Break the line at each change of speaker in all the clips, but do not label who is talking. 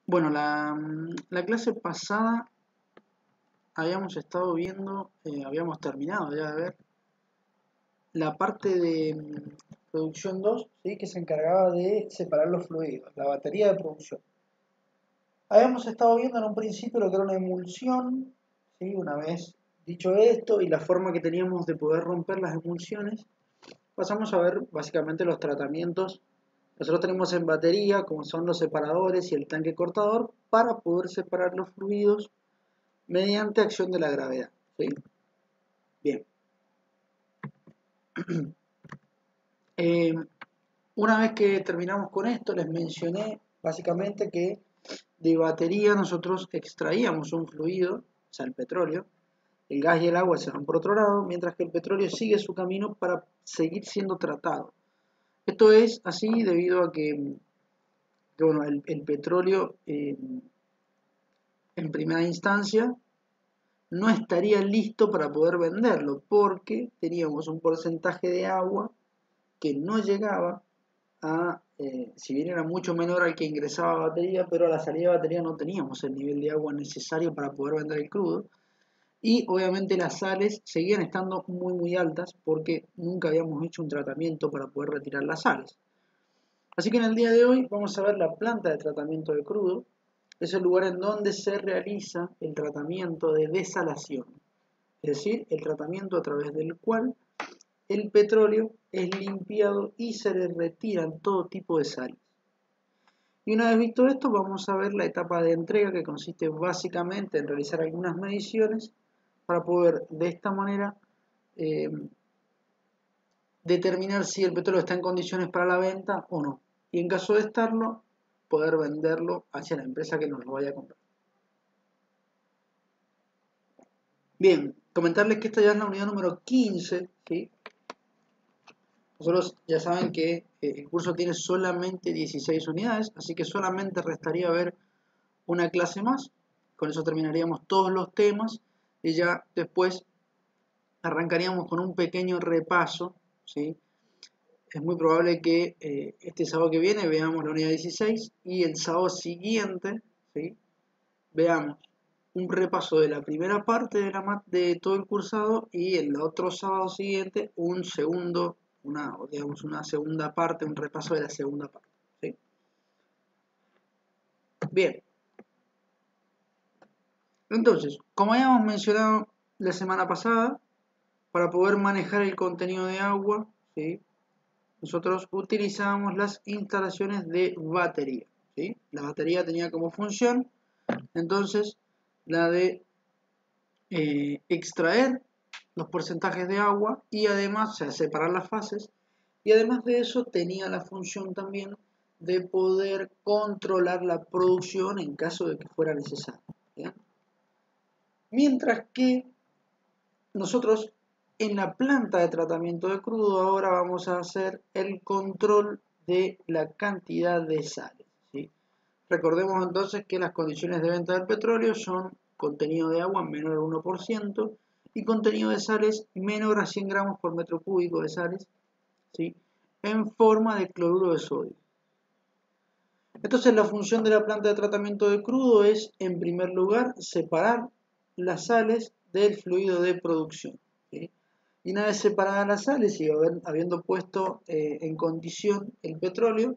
Bueno, la clase pasada habíamos estado viendo, habíamos terminado ya de ver la parte de producción 2, ¿sí? Que se encargaba de separar los fluidos, la batería de producción. Habíamos estado viendo en un principio lo que era una emulsión, ¿sí? Una vez dicho esto y la forma que teníamos de poder romper las emulsiones, pasamos a ver básicamente los tratamientos. Nosotros tenemos en batería, como son los separadores y el tanque cortador, para poder separar los fluidos mediante acción de la gravedad. ¿Sí? Bien. Una vez que terminamos con esto, les mencioné básicamente que de batería nosotros extraíamos un fluido, o sea, el petróleo, el gas y el agua se van por otro lado, mientras que el petróleo sigue su camino para seguir siendo tratado. Esto es así debido a que bueno, el petróleo en primera instancia no estaría listo para poder venderlo porque teníamos un porcentaje de agua que no llegaba a, si bien era mucho menor al que ingresaba a batería, pero a la salida de batería no teníamos el nivel de agua necesario para poder vender el crudo. Y obviamente las sales seguían estando muy altas porque nunca habíamos hecho un tratamiento para poder retirar las sales. Así que en el día de hoy vamos a ver la planta de tratamiento de crudo. Es el lugar en donde se realiza el tratamiento de desalación, es decir, el tratamiento a través del cual el petróleo es limpiado y se le retiran todo tipo de sales. Y una vez visto esto, vamos a ver la etapa de entrega, que consiste básicamente en realizar algunas mediciones para poder de esta manera eh, determinar si el petróleo está en condiciones para la venta o no. Y en caso de estarlo, poder venderlo hacia la empresa que nos lo vaya a comprar. Bien, comentarles que esta ya es la unidad número 15, ¿sí? Nosotros ya saben que el curso tiene solamente 16 unidades, así que solamente restaría ver una clase más. Con eso terminaríamos todos los temas y ya después arrancaríamos con un pequeño repaso, ¿sí? Es muy probable que este sábado que viene veamos la unidad 16 y el sábado siguiente, ¿sí? Veamos un repaso de la primera parte de todo el cursado y el otro sábado siguiente una segunda parte, un repaso de la segunda parte. ¿Sí? Bien, entonces, como habíamos mencionado la semana pasada, para poder manejar el contenido de agua, ¿sí? Nosotros utilizamos las instalaciones de batería. ¿Sí? La batería tenía como función, entonces, la de extraer los porcentajes de agua y además, o sea, separar las fases, y además de eso tenía la función también de poder controlar la producción en caso de que fuera necesario. ¿Bien? Mientras que nosotros en la planta de tratamiento de crudo ahora vamos a hacer el control de la cantidad de sales. ¿Sí? Recordemos entonces que las condiciones de venta del petróleo son contenido de agua menor al 1% y contenido de sales menor a 100 gramos por metro cúbico de sales, ¿sí? En forma de cloruro de sodio. Entonces la función de la planta de tratamiento de crudo es, en primer lugar, separar las sales del fluido de producción. ¿Sí? Y una vez separadas las sales y habiendo puesto en condición el petróleo,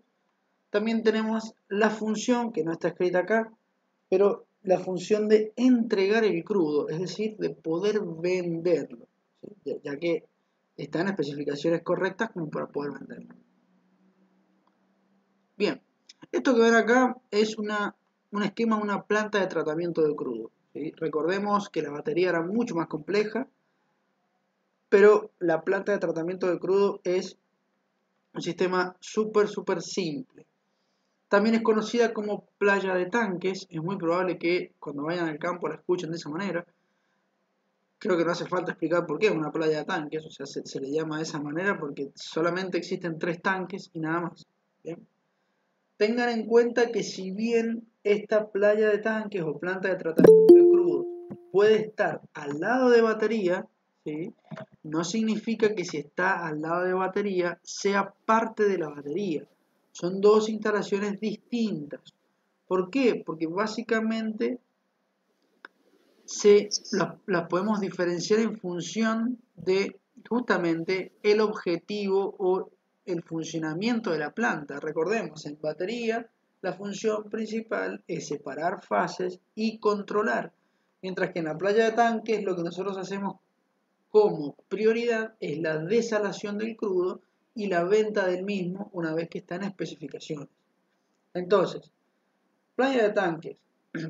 también tenemos la función, que no está escrita acá, pero la función de entregar el crudo, es decir, de poder venderlo, ¿sí? Ya que está en especificaciones correctas como para poder venderlo. Bien, esto que ven acá es un esquema, una planta de tratamiento de crudo. ¿Sí? Recordemos que la batería era mucho más compleja, pero la planta de tratamiento de crudo es un sistema súper simple. También es conocida como playa de tanques. Es muy probable que cuando vayan al campo la escuchen de esa manera. Creo que no hace falta explicar por qué es una playa de tanques. O sea, se le llama de esa manera porque solamente existen 3 tanques y nada más. ¿Bien? Tengan en cuenta que si bien esta playa de tanques o planta de tratamiento de crudo puede estar al lado de batería, ¿sí? No significa que si está al lado de batería sea parte de la batería. Son dos instalaciones distintas. ¿Por qué? Porque básicamente las podemos diferenciar en función de justamente el objetivo o el funcionamiento de la planta. Recordemos, en batería la función principal es separar fases y controlar, mientras que en la playa de tanques lo que nosotros hacemos como prioridad es la desalación del crudo y la venta del mismo una vez que está en especificaciones. Entonces, playa de tanques,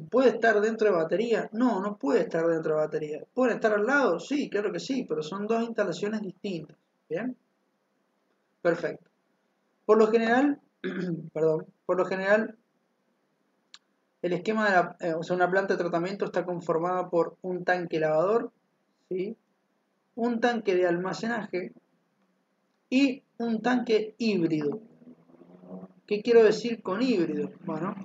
¿puede estar dentro de batería? No, no puede estar dentro de batería. ¿Pueden estar al lado? Sí, claro que sí, pero son dos instalaciones distintas. ¿Bien? Perfecto. Por lo general, perdón, por lo general, el esquema de o sea, una planta de tratamiento está conformada por un tanque lavador, ¿sí? Un tanque de almacenaje y un tanque híbrido. ¿Qué quiero decir con híbrido? Bueno,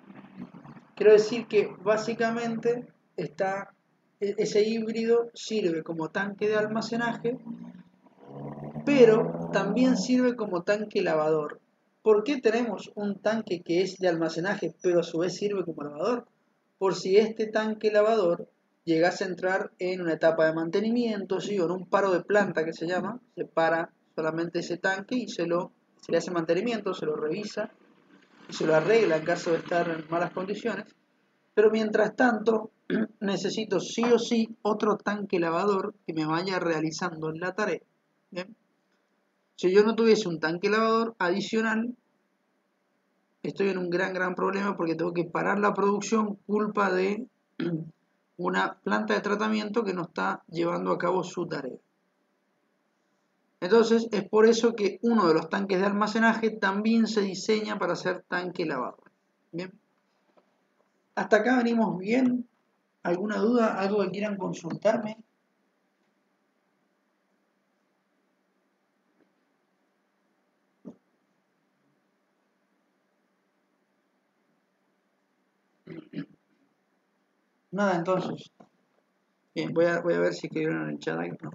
quiero decir que básicamente ese híbrido sirve como tanque de almacenaje, pero también sirve como tanque lavador. ¿Por qué tenemos un tanque que es de almacenaje, pero a su vez sirve como lavador? Por si este tanque lavador llegase a entrar en una etapa de mantenimiento, ¿sí? O en un paro de planta que se llama, se para solamente ese tanque y se le hace mantenimiento, se lo revisa y se lo arregla en caso de estar en malas condiciones. Pero mientras tanto, necesito sí o sí otro tanque lavador que me vaya realizando la tarea. ¿Bien? Si yo no tuviese un tanque lavador adicional, estoy en un gran problema porque tengo que parar la producción culpa de una planta de tratamiento que no está llevando a cabo su tarea. Entonces es por eso que uno de los tanques de almacenaje también se diseña para ser tanque lavador. Bien. Hasta acá venimos bien. ¿Alguna duda? ¿Algo que quieran consultarme? Nada, entonces. Bien, voy a ver si escribieron en el chat. No.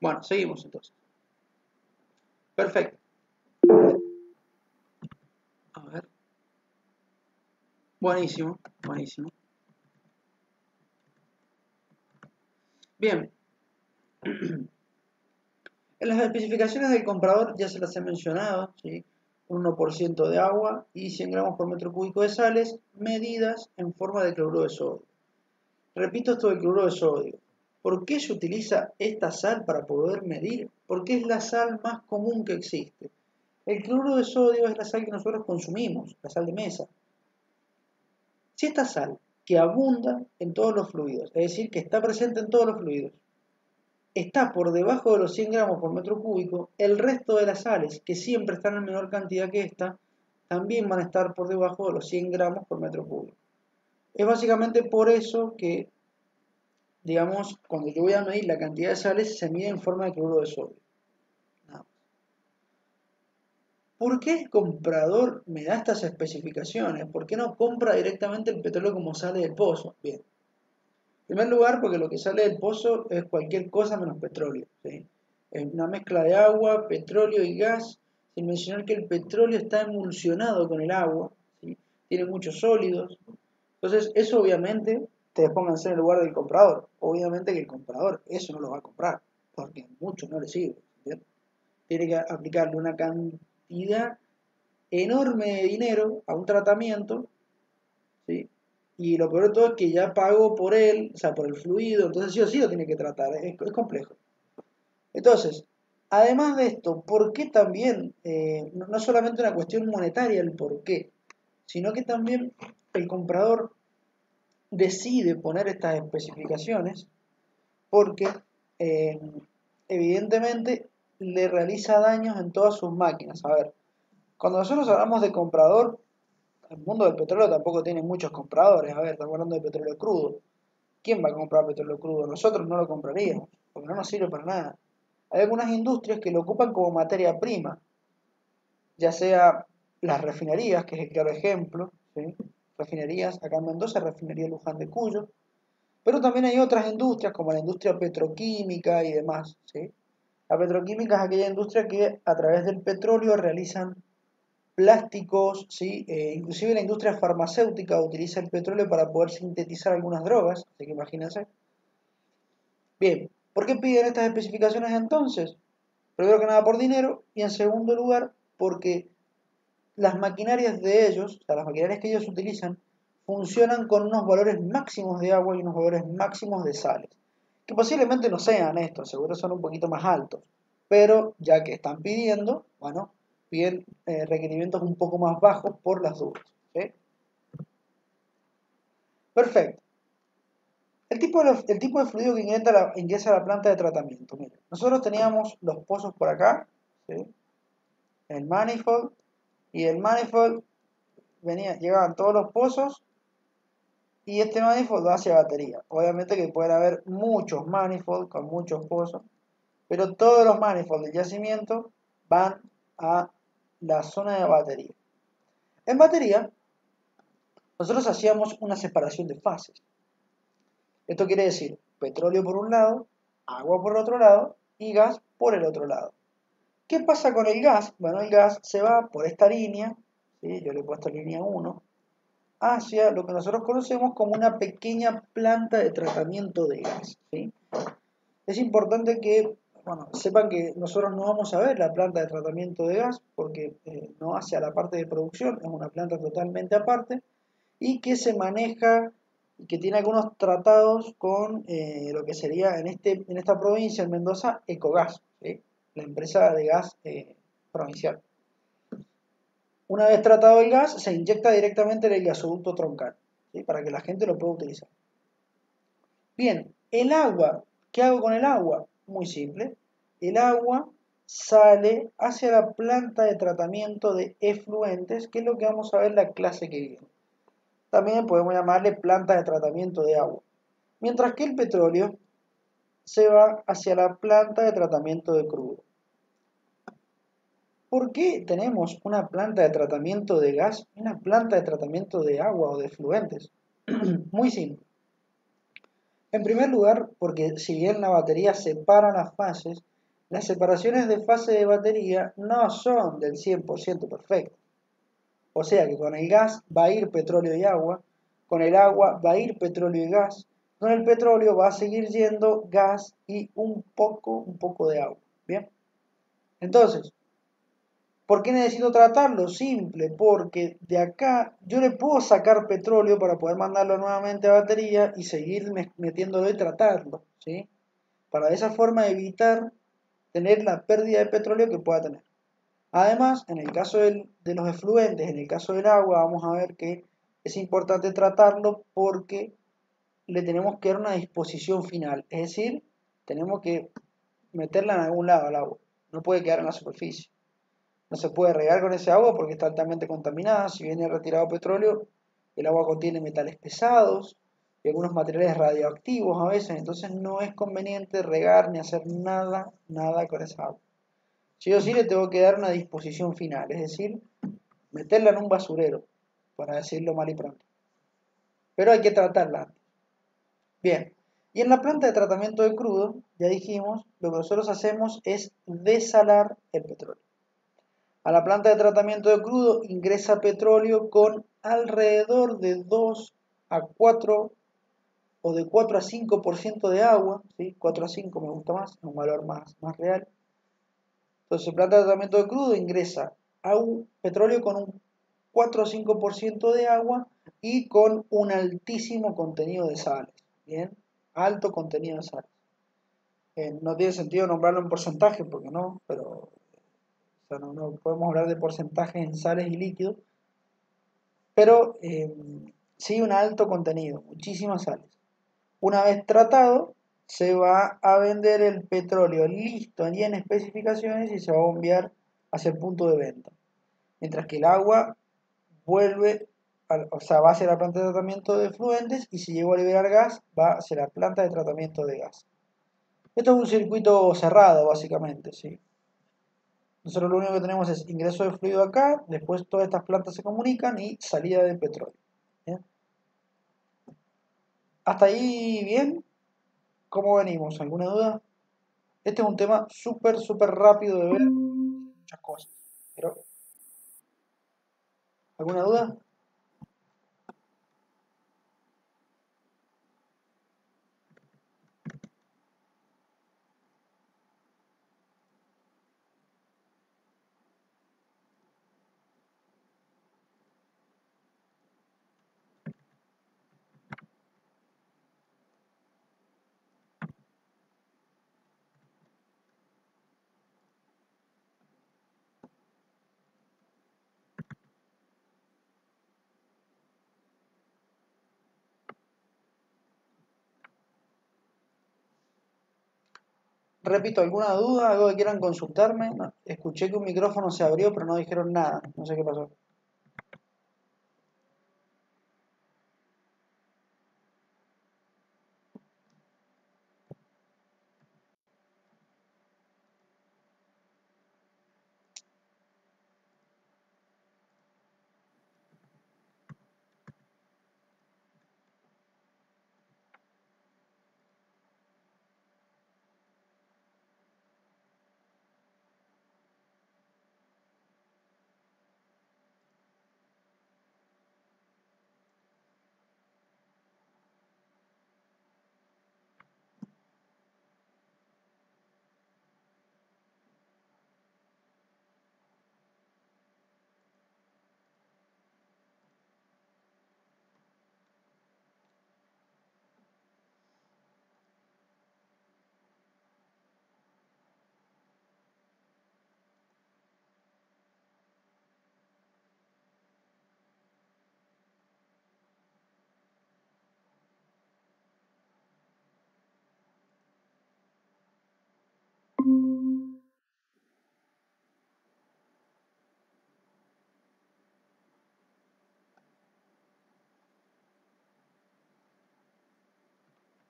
Bueno, seguimos entonces. Perfecto. A ver. Buenísimo, buenísimo. Bien. En las especificaciones del comprador ya se las he mencionado, ¿sí? Un 1% de agua y 100 gramos por metro cúbico de sales medidas en forma de cloruro de sodio. Repito esto del cloruro de sodio. ¿Por qué se utiliza esta sal para poder medir? Porque es la sal más común que existe. El cloruro de sodio es la sal que nosotros consumimos, la sal de mesa. Si esta sal, que abunda en todos los fluidos, es decir, que está presente en todos los fluidos, está por debajo de los 100 gramos por metro cúbico, el resto de las sales, que siempre están en menor cantidad que esta, también van a estar por debajo de los 100 gramos por metro cúbico. Es básicamente por eso que, digamos, cuando yo voy a medir la cantidad de sales, se mide en forma de cloruro de sodio. ¿Por qué el comprador me da estas especificaciones? ¿Por qué no compra directamente el petróleo como sale del pozo? Bien. En primer lugar, porque lo que sale del pozo es cualquier cosa menos petróleo, ¿sí? Es una mezcla de agua, petróleo y gas, sin mencionar que el petróleo está emulsionado con el agua, ¿sí? Tiene muchos sólidos. Entonces, eso obviamente, te pónganse en el lugar del comprador. Obviamente que el comprador eso no lo va a comprar, porque mucho no le sirve, ¿sí? Tiene que aplicarle una cantidad enorme de dinero a un tratamiento, ¿sí? Y lo peor de todo es que ya pago por él, o sea, por el fluido, entonces sí o sí lo tiene que tratar, es complejo. Entonces, además de esto, ¿por qué también? No solamente una cuestión monetaria el por qué, sino que también el comprador decide poner estas especificaciones porque eh, evidentemente le realiza daños en todas sus máquinas. A ver, cuando nosotros hablamos de comprador, el mundo del petróleo tampoco tiene muchos compradores. A ver, estamos hablando de petróleo crudo. ¿Quién va a comprar petróleo crudo? Nosotros no lo compraríamos, porque no nos sirve para nada. Hay algunas industrias que lo ocupan como materia prima, ya sea las refinerías, que es el claro ejemplo, ¿sí? Refinerías, acá en Mendoza, refinería Luján de Cuyo, pero también hay otras industrias como la industria petroquímica y demás, ¿sí? La petroquímica es aquella industria que a través del petróleo realizan plásticos, ¿sí? Inclusive la industria farmacéutica utiliza el petróleo para poder sintetizar algunas drogas, así que imagínense. Bien, ¿por qué piden estas especificaciones entonces? Primero que nada por dinero y en segundo lugar porque las maquinarias de ellos, o sea, las maquinarias que ellos utilizan, funcionan con unos valores máximos de agua y unos valores máximos de sales, que posiblemente no sean estos, seguro son un poquito más altos, pero ya que están pidiendo, bueno, piden requerimientos un poco más bajos por las dudas. ¿Sí? Perfecto. El tipo de fluido que ingresa a la planta de tratamiento. Mira, nosotros teníamos los pozos por acá, ¿sí? El manifold, y el manifold llegaban todos los pozos y este manifold va hacia batería. Obviamente que pueden haber muchos manifolds con muchos pozos, pero todos los manifolds del yacimiento van a la zona de batería. En batería, nosotros hacíamos una separación de fases. Esto quiere decir petróleo por un lado, agua por otro lado y gas por el otro lado. ¿Qué pasa con el gas? Bueno, el gas se va por esta línea, ¿sí? Yo le he puesto línea 1, hacia lo que nosotros conocemos como una pequeña planta de tratamiento de gas. ¿Sí? Es importante que sepan que nosotros no vamos a ver la planta de tratamiento de gas porque no hace a la parte de producción, es una planta totalmente aparte y que se maneja y que tiene algunos tratados con lo que sería en esta provincia, en Mendoza, Ecogas, ¿sí? La empresa de gas provincial. Una vez tratado el gas, se inyecta directamente en el gasoducto troncal, ¿sí? Para que la gente lo pueda utilizar. Bien, el agua, ¿qué hago con el agua? Muy simple. El agua sale hacia la planta de tratamiento de efluentes, que es lo que vamos a ver en la clase que viene. También podemos llamarle planta de tratamiento de agua. Mientras que el petróleo se va hacia la planta de tratamiento de crudo. ¿Por qué tenemos una planta de tratamiento de gas y una planta de tratamiento de agua o de efluentes? Muy simple. En primer lugar, porque si bien la batería separa las fases, las separaciones de fase de batería no son del 100% perfectas. O sea que con el gas va a ir petróleo y agua, con el agua va a ir petróleo y gas, con el petróleo va a seguir yendo gas y un poco de agua. ¿Bien? Entonces, ¿por qué necesito tratarlo? Simple, porque de acá yo le puedo sacar petróleo para poder mandarlo nuevamente a batería y seguir metiéndolo y tratarlo, ¿sí? Para de esa forma evitar tener la pérdida de petróleo que pueda tener. Además, en el caso de los efluentes, en el caso del agua, vamos a ver que es importante tratarlo porque le tenemos que dar una disposición final, es decir, tenemos que meterla en algún lado al agua, no puede quedar en la superficie. No se puede regar con ese agua porque está altamente contaminada. Si viene retirado petróleo, el agua contiene metales pesados y algunos materiales radioactivos a veces, entonces no es conveniente regar ni hacer nada con esa agua. Sí o sí le tengo que dar una disposición final, es decir, meterla en un basurero, para decirlo mal y pronto. Pero hay que tratarla. Bien, y en la planta de tratamiento de crudo, ya dijimos, lo que nosotros hacemos es desalar el petróleo. A la planta de tratamiento de crudo ingresa petróleo con alrededor de 2 a 4 o de 4 a 5% de agua, ¿sí? 4 a 5 me gusta más, es un valor más real. Entonces, planta de tratamiento de crudo ingresa a un petróleo con un 4 o 5% de agua y con un altísimo contenido de sales, ¿bien? Alto contenido de sales. No tiene sentido nombrarlo en porcentaje porque no, pero o sea, no podemos hablar de porcentajes en sales y líquidos, pero sí un alto contenido, muchísimas sales. Una vez tratado, se va a vender el petróleo listo y en especificaciones y se va a bombear hacia el punto de venta. Mientras que el agua vuelve, o sea, va hacia la planta de tratamiento de efluentes y si llegó a liberar gas, va hacia la planta de tratamiento de gas. Esto es un circuito cerrado, básicamente, ¿sí? Nosotros lo único que tenemos es ingreso de fluido acá, después todas estas plantas se comunican y salida de petróleo. ¿Bien? ¿Hasta ahí bien? ¿Cómo venimos? ¿Alguna duda? Este es un tema súper rápido de ver muchas cosas. Pero ¿Alguna duda? Repito, ¿alguna duda? ¿Algo que quieran consultarme? No, escuché que un micrófono se abrió, pero no dijeron nada. No sé qué pasó.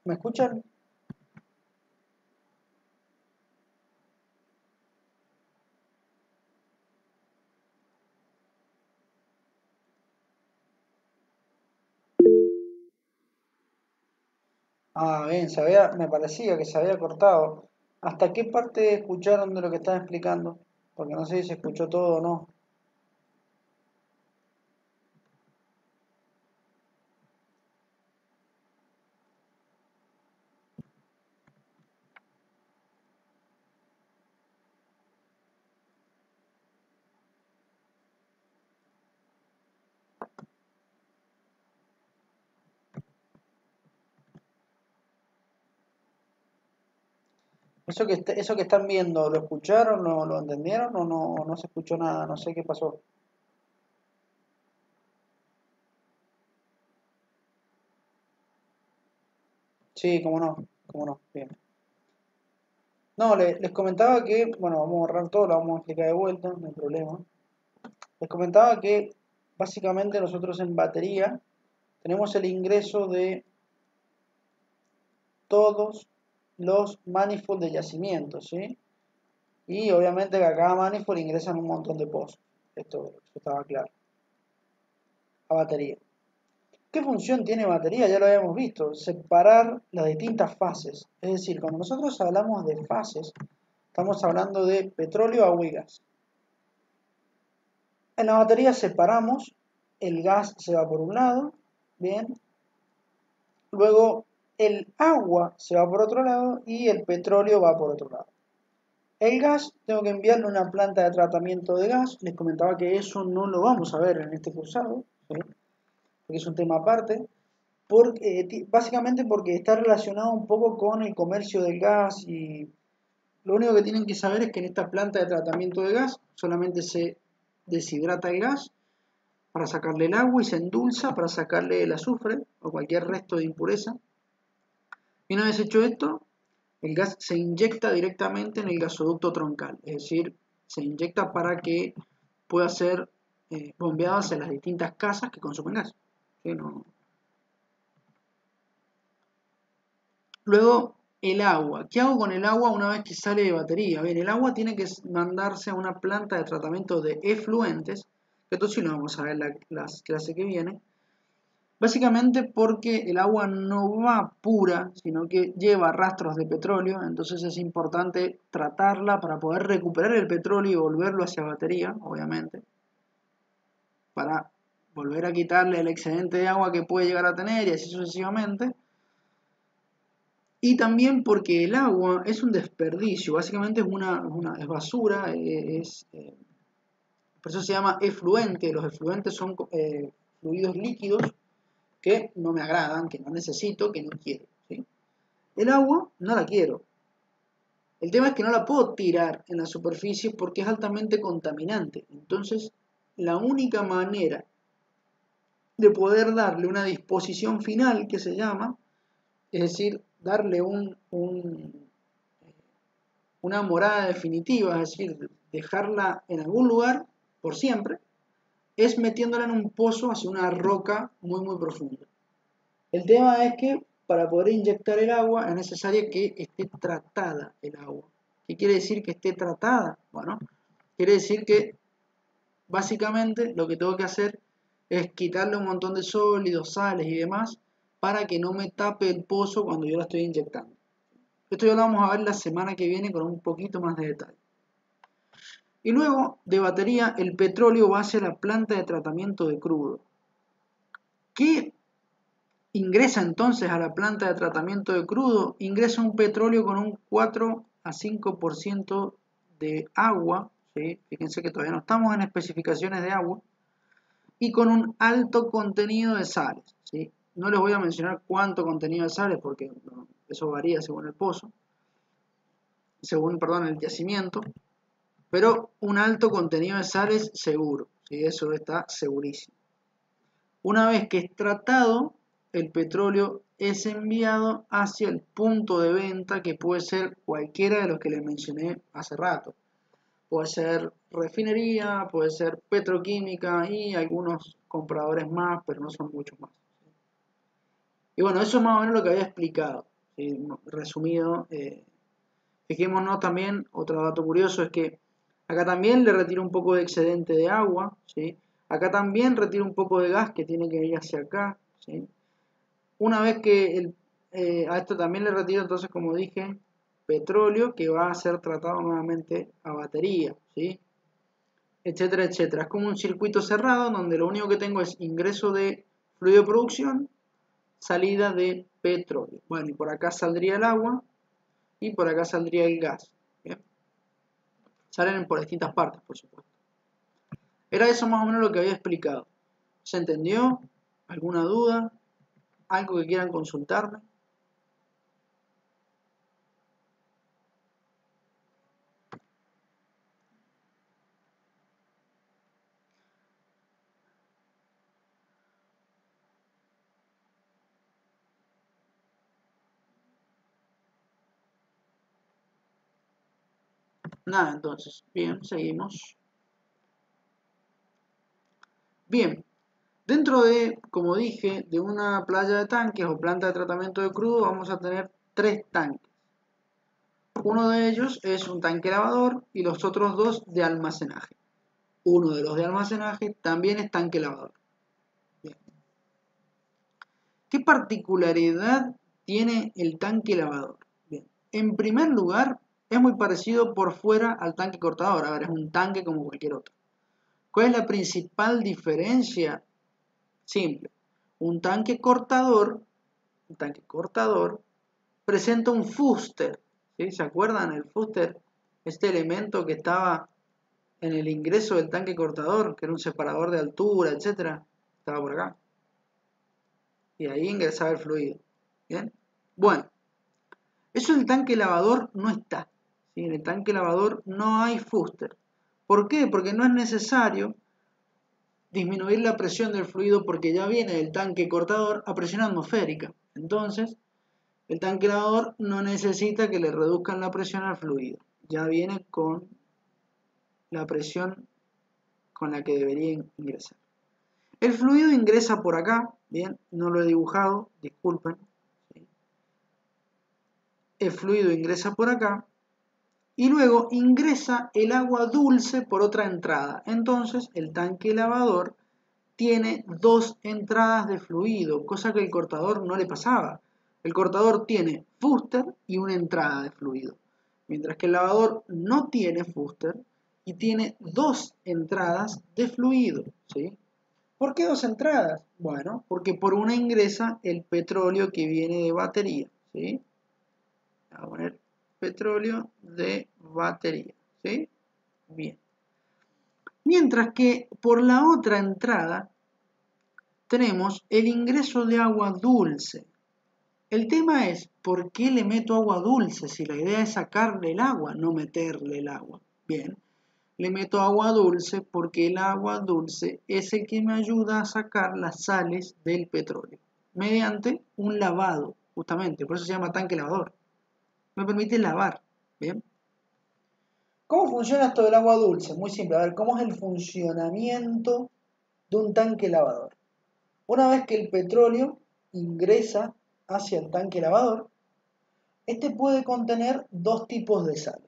¿Me escuchan? Ah, bien, me parecía que se había cortado. ¿Hasta qué parte escucharon de lo que estaba explicando? Porque no sé si se escuchó todo o no. Eso que están viendo, ¿lo escucharon, lo entendieron o no se escuchó nada? No sé qué pasó. Sí, cómo no, bien. No, les comentaba que, bueno, vamos a borrar todo, lo vamos a explicar de vuelta, no hay problema. Les comentaba que básicamente nosotros en batería tenemos el ingreso de todos los manifolds de yacimiento, ¿sí? Y obviamente que a cada manifold ingresan un montón de pozos. Esto estaba claro. A batería. ¿Qué función tiene batería? Ya lo habíamos visto. Separar las distintas fases. Es decir, cuando nosotros hablamos de fases, estamos hablando de petróleo, agua y gas. En la batería separamos, el gas se va por un lado, bien. Luego el agua se va por otro lado y el petróleo va por otro lado. El gas, tengo que enviarle a una planta de tratamiento de gas. Les comentaba que eso no lo vamos a ver en este cursado, ¿sí? Porque es un tema aparte. Básicamente porque está relacionado un poco con el comercio del gas y lo único que tienen que saber es que en esta planta de tratamiento de gas solamente se deshidrata el gas para sacarle el agua y se endulza para sacarle el azufre o cualquier resto de impureza. Y una vez hecho esto, el gas se inyecta directamente en el gasoducto troncal, es decir, se inyecta para que pueda ser bombeado hacia las distintas casas que consumen gas. ¿Sí? No. Luego, el agua. ¿Qué hago con el agua una vez que sale de batería? Bien, el agua tiene que mandarse a una planta de tratamiento de efluentes, que esto sí lo vamos a ver en la clase que viene. Básicamente porque el agua no va pura, sino que lleva rastros de petróleo, entonces es importante tratarla para poder recuperar el petróleo y volverlo hacia batería, obviamente, para volver a quitarle el excedente de agua que puede llegar a tener y así sucesivamente. Y también porque el agua es un desperdicio, básicamente es basura, por eso se llama efluente. Los efluentes son fluidos líquidos que no me agradan, que no necesito, que no quiero, ¿sí? El agua no la quiero. El tema es que no la puedo tirar en la superficie porque es altamente contaminante. Entonces, la única manera de poder darle una disposición final, que se llama, es decir, darle una morada definitiva, es decir, dejarla en algún lugar por siempre, es metiéndola en un pozo hacia una roca muy muy profunda. El tema es que para poder inyectar el agua es necesario que esté tratada el agua. ¿Qué quiere decir que esté tratada? Bueno, quiere decir que básicamente lo que tengo que hacer es quitarle un montón de sólidos, sales y demás para que no me tape el pozo cuando yo la estoy inyectando. Esto ya lo vamos a ver la semana que viene con un poquito más de detalle. Y luego de batería, el petróleo va hacia la planta de tratamiento de crudo. ¿Qué ingresa entonces a la planta de tratamiento de crudo? Ingresa un petróleo con un 4 a 5% de agua, ¿sí? Fíjense que todavía no estamos en especificaciones de agua, y con un alto contenido de sales, ¿sí? No les voy a mencionar cuánto contenido de sales porque eso varía según el pozo, perdón, el yacimiento, pero un alto contenido de sales seguro, ¿sí? Eso está segurísimo. Una vez que es tratado, el petróleo es enviado hacia el punto de venta, que puede ser cualquiera de los que les mencioné hace rato. Puede ser refinería, puede ser petroquímica y algunos compradores más, pero no son muchos más. Y bueno, eso es más o menos lo que había explicado, ¿sí? Resumido. Fijémonos también, otro dato curioso es que acá también le retiro un poco de excedente de agua, ¿sí? Acá también retiro un poco de gas que tiene que ir hacia acá, ¿sí? Una vez que a esto también le retiro, entonces, como dije, petróleo que va a ser tratado nuevamente a batería, ¿sí? Etcétera, etcétera. Es como un circuito cerrado donde lo único que tengo es ingreso de fluido de producción, salida de petróleo. Bueno, y por acá saldría el agua y por acá saldría el gas. ¿Bien? Salen por distintas partes, por supuesto. Era eso más o menos lo que había explicado. ¿Se entendió? ¿Alguna duda? ¿Algo que quieran consultarme? Nada, entonces. Bien, seguimos. Bien, dentro de, como dije, de una playa de tanques o planta de tratamiento de crudo, vamos a tener 3 tanques. Uno de ellos es un tanque lavador y los otros 2 de almacenaje. Uno de los de almacenaje también es tanque lavador. Bien. ¿Qué particularidad tiene el tanque lavador? Bien. En primer lugar, es muy parecido por fuera al tanque cortador. A ver, es un tanque como cualquier otro. ¿Cuál es la principal diferencia? Simple. Un tanque cortador presenta un fuster, ¿sí? ¿Se acuerdan? El fuster, este elemento que estaba en el ingreso del tanque cortador, que era un separador de altura, etcétera, estaba por acá. Y ahí ingresaba el fluido. ¿Bien? Bueno, eso en el tanque lavador no está, ¿sí? En el tanque lavador no hay fuster. ¿Por qué? Porque no es necesario disminuir la presión del fluido porque ya viene del tanque cortador a presión atmosférica. Entonces, el tanque lavador no necesita que le reduzcan la presión al fluido. Ya viene con la presión con la que debería ingresar. El fluido ingresa por acá, bien, no lo he dibujado, disculpen. El fluido ingresa por acá y luego ingresa el agua dulce por otra entrada. Entonces el tanque lavador tiene 2 entradas de fluido, cosa que el cortador no le pasaba. El cortador tiene fuster y una entrada de fluido, mientras que el lavador no tiene fuster y tiene 2 entradas de fluido, ¿sí? ¿Por qué dos entradas? Bueno, porque por una ingresa el petróleo que viene de batería, ¿sí? Voy a poner petróleo de batería, ¿sí? Bien. Mientras que por la otra entrada tenemos el ingreso de agua dulce. El tema es, ¿por qué le meto agua dulce? Si la idea es sacarle el agua, no meterle el agua. Bien, le meto agua dulce porque el agua dulce es el que me ayuda a sacar las sales del petróleo mediante un lavado, justamente, por eso se llama tanque lavador. Me permite lavar, ¿bien? ¿Cómo funciona esto del agua dulce? Muy simple, a ver, ¿cómo es el funcionamiento de un tanque lavador? Una vez que el petróleo ingresa hacia el tanque lavador, este puede contener dos tipos de sales.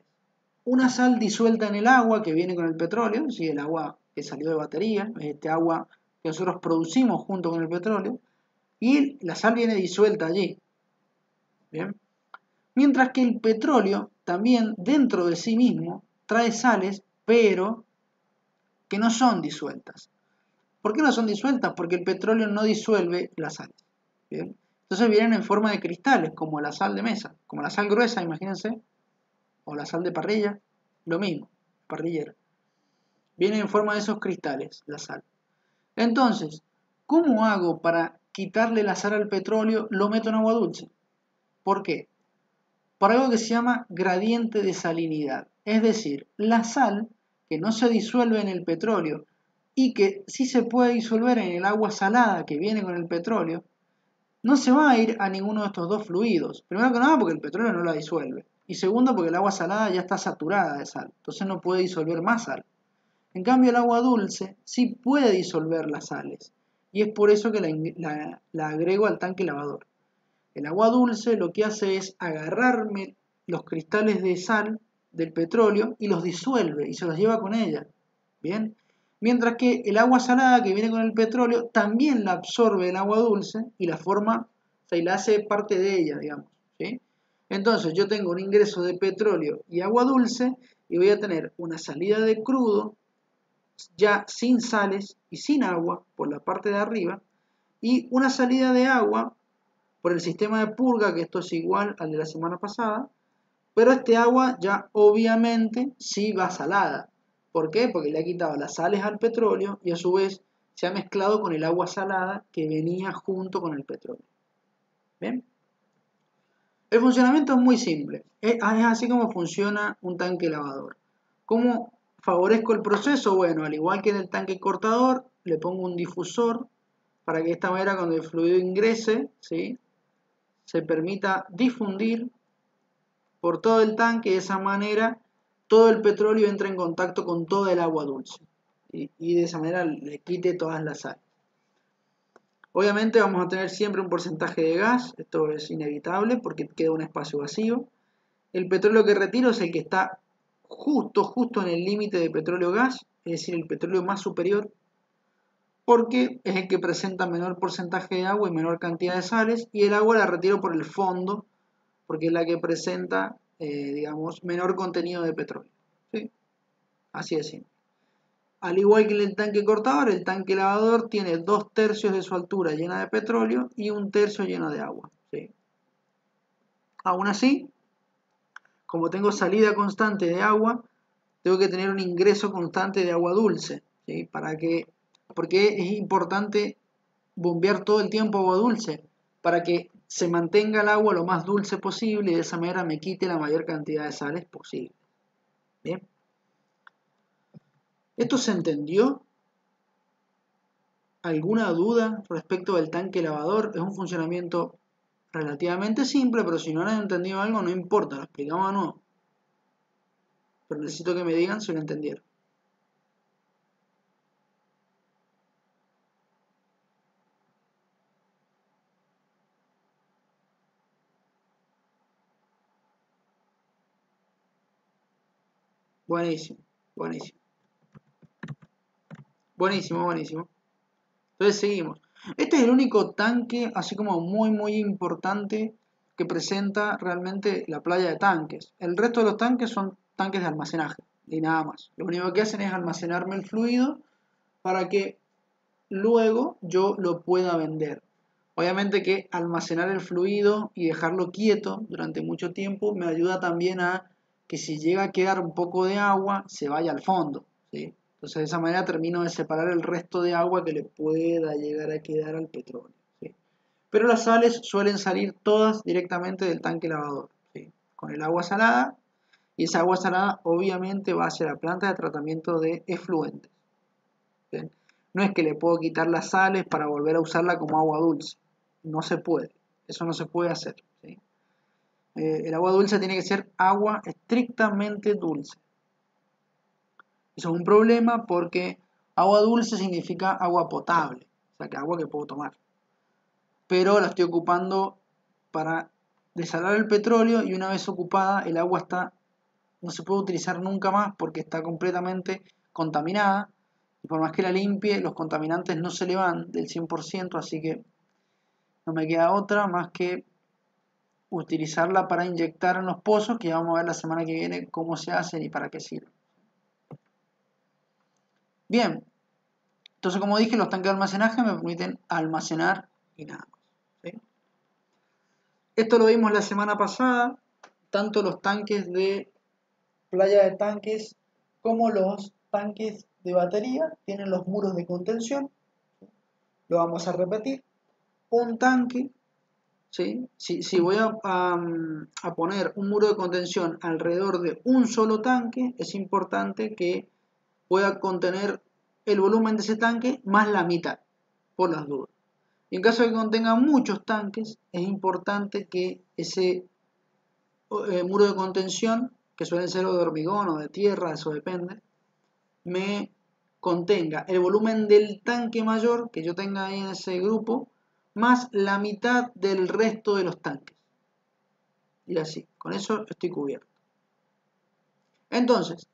Una sal disuelta en el agua que viene con el petróleo, ¿sí? El agua que salió de batería, este agua que nosotros producimos junto con el petróleo, y la sal viene disuelta allí. ¿Bien? Mientras que el petróleo también dentro de sí mismo trae sales, pero que no son disueltas. ¿Por qué no son disueltas? Porque el petróleo no disuelve las sales. ¿Bien? Entonces vienen en forma de cristales, como la sal de mesa, como la sal gruesa, imagínense, o la sal de parrilla, lo mismo, parrillera. Viene en forma de esos cristales, la sal. Entonces, ¿cómo hago para quitarle la sal al petróleo? Lo meto en agua dulce. ¿Por qué? Por algo que se llama gradiente de salinidad. Es decir, la sal que no se disuelve en el petróleo y que sí se puede disolver en el agua salada que viene con el petróleo, no se va a ir a ninguno de estos dos fluidos. Primero que nada porque el petróleo no la disuelve. Y segundo porque el agua salada ya está saturada de sal. Entonces no puede disolver más sal. En cambio el agua dulce sí puede disolver las sales. Y es por eso que la agrego al tanque lavador. El agua dulce lo que hace es agarrarme los cristales de sal del petróleo y los disuelve y se los lleva con ella. ¿Bien? Mientras que el agua salada que viene con el petróleo también la absorbe el agua dulce y la forma, o sea, y la hace parte de ella, digamos. ¿Sí? Entonces yo tengo un ingreso de petróleo y agua dulce y voy a tener una salida de crudo ya sin sales y sin agua por la parte de arriba y una salida de agua por el sistema de purga, que esto es igual al de la semana pasada, pero este agua ya obviamente sí va salada. ¿Por qué? Porque le ha quitado las sales al petróleo y a su vez se ha mezclado con el agua salada que venía junto con el petróleo. ¿Bien? El funcionamiento es muy simple. Es así como funciona un tanque lavador. ¿Cómo favorezco el proceso? Bueno, al igual que en el tanque cortador, le pongo un difusor para que de esta manera cuando el fluido ingrese, ¿sí?, se permita difundir por todo el tanque y de esa manera todo el petróleo entra en contacto con toda el agua dulce y de esa manera le quite todas las sales. Obviamente vamos a tener siempre un porcentaje de gas, esto es inevitable porque queda un espacio vacío. El petróleo que retiro es el que está justo en el límite de petróleo-gas, es decir, el petróleo más superior, porque es el que presenta menor porcentaje de agua y menor cantidad de sales, y el agua la retiro por el fondo, porque es la que presenta, digamos, menor contenido de petróleo. ¿Sí? Así de simple. Al igual que en el tanque cortador, el tanque lavador tiene 2/3 de su altura llena de petróleo y 1/3 lleno de agua. ¿Sí? Aún así, como tengo salida constante de agua, tengo que tener un ingreso constante de agua dulce. ¿Sí? Porque es importante bombear todo el tiempo agua dulce, para que se mantenga el agua lo más dulce posible y de esa manera me quite la mayor cantidad de sales posible. Bien. ¿Esto se entendió? ¿Alguna duda respecto del tanque lavador? Es un funcionamiento relativamente simple, pero si no han entendido algo no importa, lo explicamos de nuevo. Pero necesito que me digan si lo entendieron. Buenísimo, buenísimo. Buenísimo, buenísimo. Entonces seguimos. Este es el único tanque, así como muy importante, que presenta realmente la playa de tanques. El resto de los tanques son tanques de almacenaje y nada más. Lo único que hacen es almacenarme el fluido para que luego yo lo pueda vender. Obviamente que almacenar el fluido y dejarlo quieto durante mucho tiempo me ayuda también a que si llega a quedar un poco de agua, se vaya al fondo, ¿sí? Entonces de esa manera termino de separar el resto de agua que le pueda llegar a quedar al petróleo, ¿sí? Pero las sales suelen salir todas directamente del tanque lavador, ¿sí? Con el agua salada, y esa agua salada obviamente va hacia la planta de tratamiento de efluentes, ¿sí? No es que le puedo quitar las sales para volver a usarla como agua dulce. No se puede. Eso no se puede hacer, ¿sí? El agua dulce tiene que ser agua estrictamente dulce. Eso es un problema porque agua dulce significa agua potable, o sea, que agua que puedo tomar. Pero la estoy ocupando para desalar el petróleo y una vez ocupada el agua no se puede utilizar nunca más porque está completamente contaminada. Y por más que la limpie, los contaminantes no se le van del 100%, así que no me queda otra más que utilizarla para inyectar en los pozos, que ya vamos a ver la semana que viene cómo se hacen y para qué sirven. Bien, entonces como dije, los tanques de almacenaje me permiten almacenar y nada más, ¿sí? Esto lo vimos la semana pasada, tanto los tanques de playa de tanques como los tanques de batería tienen los muros de contención. Lo vamos a repetir. Un tanque, ¿sí? Si voy a poner un muro de contención alrededor de un solo tanque, es importante que pueda contener el volumen de ese tanque más la mitad, por las dudas. Y en caso de que contenga muchos tanques, es importante que ese muro de contención, que suelen ser o de hormigón o de tierra, eso depende, me contenga el volumen del tanque mayor que yo tenga ahí en ese grupo, más la mitad del resto de los tanques. Y así, con eso estoy cubierto. Entonces,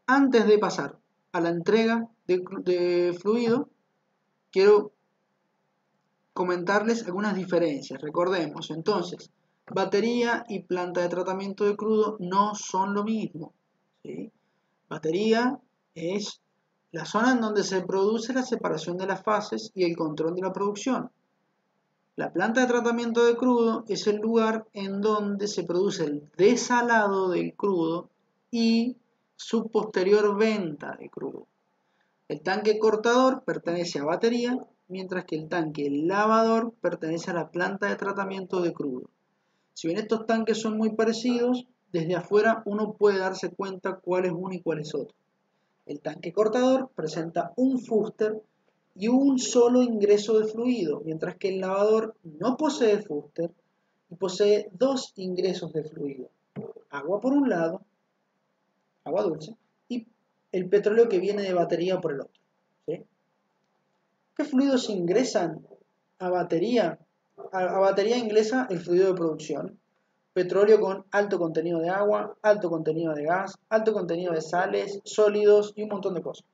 antes de pasar a la entrega de fluido, quiero comentarles algunas diferencias. Recordemos, entonces, batería y planta de tratamiento de crudo no son lo mismo, ¿sí? Batería es la zona en donde se produce la separación de las fases y el control de la producción. La planta de tratamiento de crudo es el lugar en donde se produce el desalado del crudo y su posterior venta de crudo. El tanque cortador pertenece a batería, mientras que el tanque lavador pertenece a la planta de tratamiento de crudo. Si bien estos tanques son muy parecidos, desde afuera uno puede darse cuenta cuál es uno y cuál es otro. El tanque cortador presenta un fuster y un solo ingreso de fluido, mientras que el lavador no posee fuster y posee dos ingresos de fluido. Agua por un lado, agua dulce, y el petróleo que viene de batería por el otro, ¿sí? ¿Qué fluidos ingresan a batería? A batería ingresa el fluido de producción, petróleo con alto contenido de agua, alto contenido de gas, alto contenido de sales, sólidos y un montón de cosas.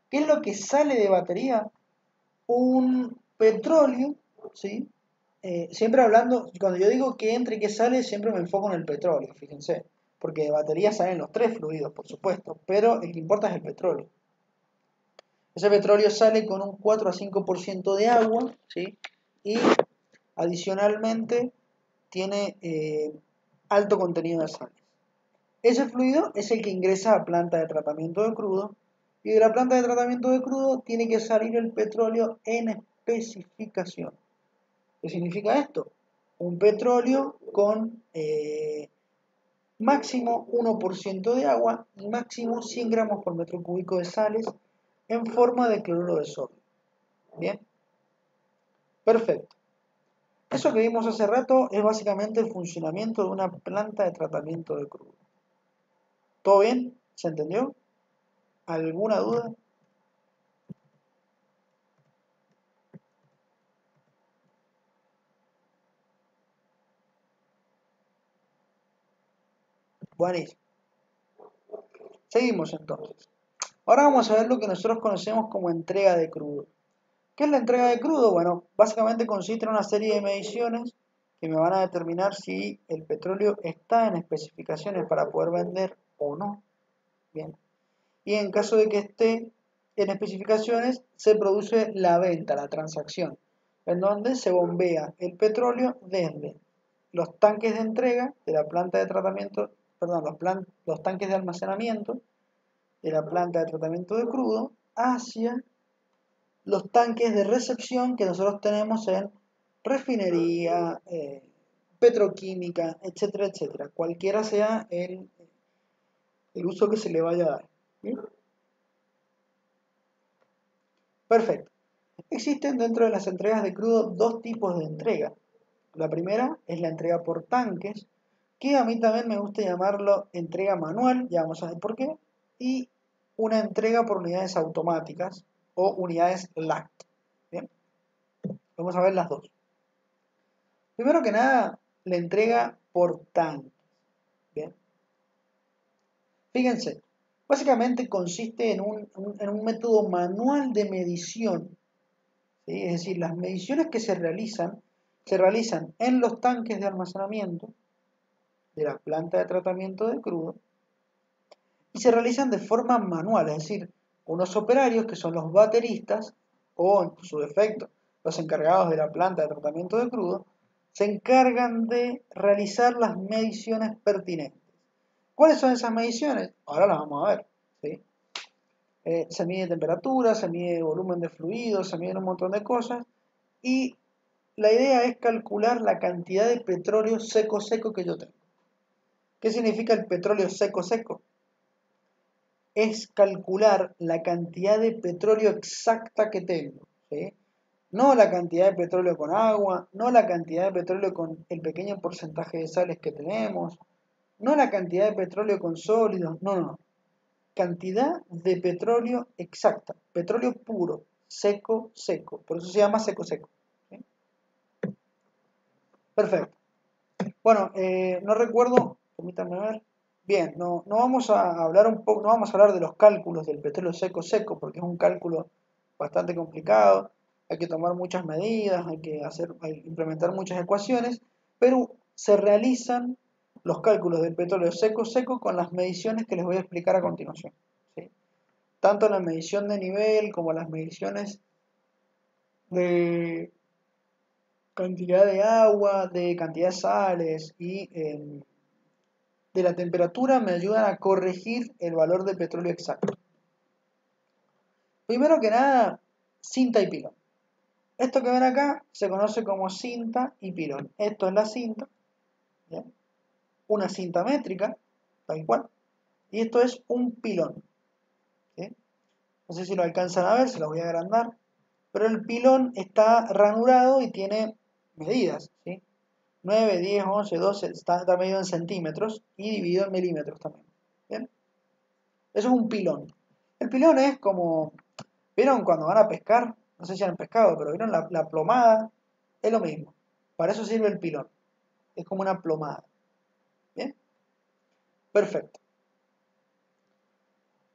¿Qué es lo que sale de batería? Un petróleo, ¿sí? Siempre hablando, cuando yo digo que entra y que sale, siempre me enfoco en el petróleo, fíjense, porque de batería salen los tres fluidos, por supuesto, pero el que importa es el petróleo. Ese petróleo sale con un 4 a 5% de agua, ¿sí? Y adicionalmente tiene alto contenido de sales. Ese fluido es el que ingresa a planta de tratamiento de crudo, y de la planta de tratamiento de crudo tiene que salir el petróleo en especificación. ¿Qué significa esto? Un petróleo con máximo 1% de agua y máximo 100 gramos por metro cúbico de sales en forma de cloruro de sodio. ¿Bien? Perfecto. Eso que vimos hace rato es básicamente el funcionamiento de una planta de tratamiento de crudo. ¿Todo bien? ¿Se entendió? ¿Alguna duda? Buenísimo. Seguimos entonces. Ahora vamos a ver lo que nosotros conocemos como entrega de crudo. ¿Qué es la entrega de crudo? Bueno, básicamente consiste en una serie de mediciones que me van a determinar si el petróleo está en especificaciones para poder vender o no. Bien. Y en caso de que esté, en especificaciones se produce la venta, la transacción, en donde se bombea el petróleo desde los tanques de entrega de la planta de tratamiento, perdón, los tanques de almacenamiento de la planta de tratamiento de crudo hacia los tanques de recepción que nosotros tenemos en refinería, petroquímica, etcétera, etcétera. Cualquiera sea el uso que se le vaya a dar. ¿Bien? Perfecto. Existen dentro de las entregas de crudo dos tipos de entrega. La primera es la entrega por tanques, que a mí también me gusta llamarlo entrega manual, ya vamos a ver por qué, y una entrega por unidades automáticas o unidades LACT. ¿Bien? Vamos a ver las dos. Primero que nada, la entrega por tanques. ¿Bien? Fíjense, básicamente consiste en un método manual de medición. ¿Sí? Es decir, las mediciones que se realizan en los tanques de almacenamiento de la planta de tratamiento de crudo y se realizan de forma manual, es decir, unos operarios que son los bateristas o en su defecto los encargados de la planta de tratamiento de crudo se encargan de realizar las mediciones pertinentes. ¿Cuáles son esas mediciones? Ahora las vamos a ver. ¿Sí? Se mide temperatura, se mide volumen de fluido, se miden un montón de cosas y la idea es calcular la cantidad de petróleo seco que yo tengo. ¿Qué significa el petróleo seco? Es calcular la cantidad de petróleo exacta que tengo. ¿Sí? No la cantidad de petróleo con agua, no la cantidad de petróleo con el pequeño porcentaje de sales que tenemos, no la cantidad de petróleo con sólidos, no. Cantidad de petróleo exacta, petróleo puro, seco. Por eso se llama seco. ¿Sí? Perfecto. Bueno, no recuerdo, permítanme ver. Bien, no vamos a hablar no vamos a hablar de los cálculos del petróleo seco, porque es un cálculo bastante complicado, hay que tomar muchas medidas, hay que implementar muchas ecuaciones, pero se realizan los cálculos del petróleo seco con las mediciones que les voy a explicar a continuación. ¿Sí? Tanto la medición de nivel como las mediciones de cantidad de agua, de cantidad de sales y de la temperatura me ayudan a corregir el valor de petróleo exacto. Primero que nada, cinta y pilón. Esto que ven acá se conoce como cinta y pilón. Esto es la cinta, ¿bien? Una cinta métrica, tal cual, y esto es un pilón. ¿Sí? No sé si lo alcanzan a ver, se lo voy a agrandar, pero el pilón está ranurado y tiene medidas, ¿sí? 9, 10, 11, 12, está medido en centímetros y dividido en milímetros también. ¿Bien? Eso es un pilón. El pilón es como, ¿vieron cuando van a pescar? No sé si han pescado, pero ¿vieron la plomada? Es lo mismo. Para eso sirve el pilón. Es como una plomada. ¿Bien? Perfecto.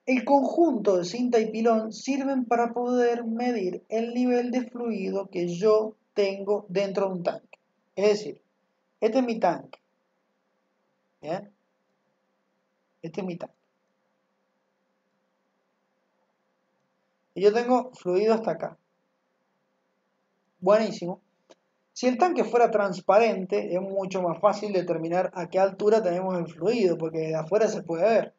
El conjunto de cinta y pilón sirven para poder medir el nivel de fluido que yo tengo dentro de un tanque. Es decir, este es mi tanque. ¿Bien? Este es mi tanque. Y yo tengo fluido hasta acá. Buenísimo. Si el tanque fuera transparente, es mucho más fácil determinar a qué altura tenemos el fluido, porque de afuera se puede ver.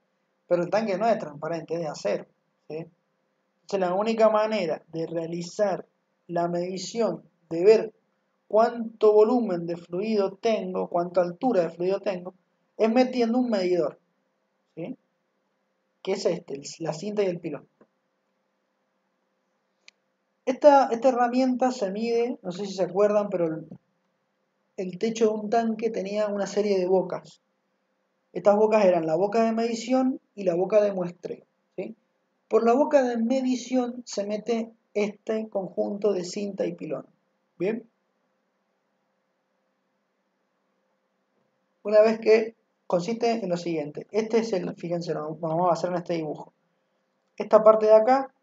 Pero el tanque no es transparente, es de acero. ¿Sí? Entonces la única manera de realizar la medición, de ver cuánto volumen de fluido tengo, cuánta altura de fluido tengo, es metiendo un medidor. ¿Sí? Que es la cinta y el pilón. Esta herramienta se mide, no sé si se acuerdan, pero el techo de un tanque tenía una serie de bocas. Estas bocas eran la boca de medición y la boca de muestreo. ¿Sí? Por la boca de medición se mete este conjunto de cinta y pilón. ¿Bien? Una vez que consiste en lo siguiente. Este es fíjense, lo vamos a hacer en este dibujo. Esta parte de acá,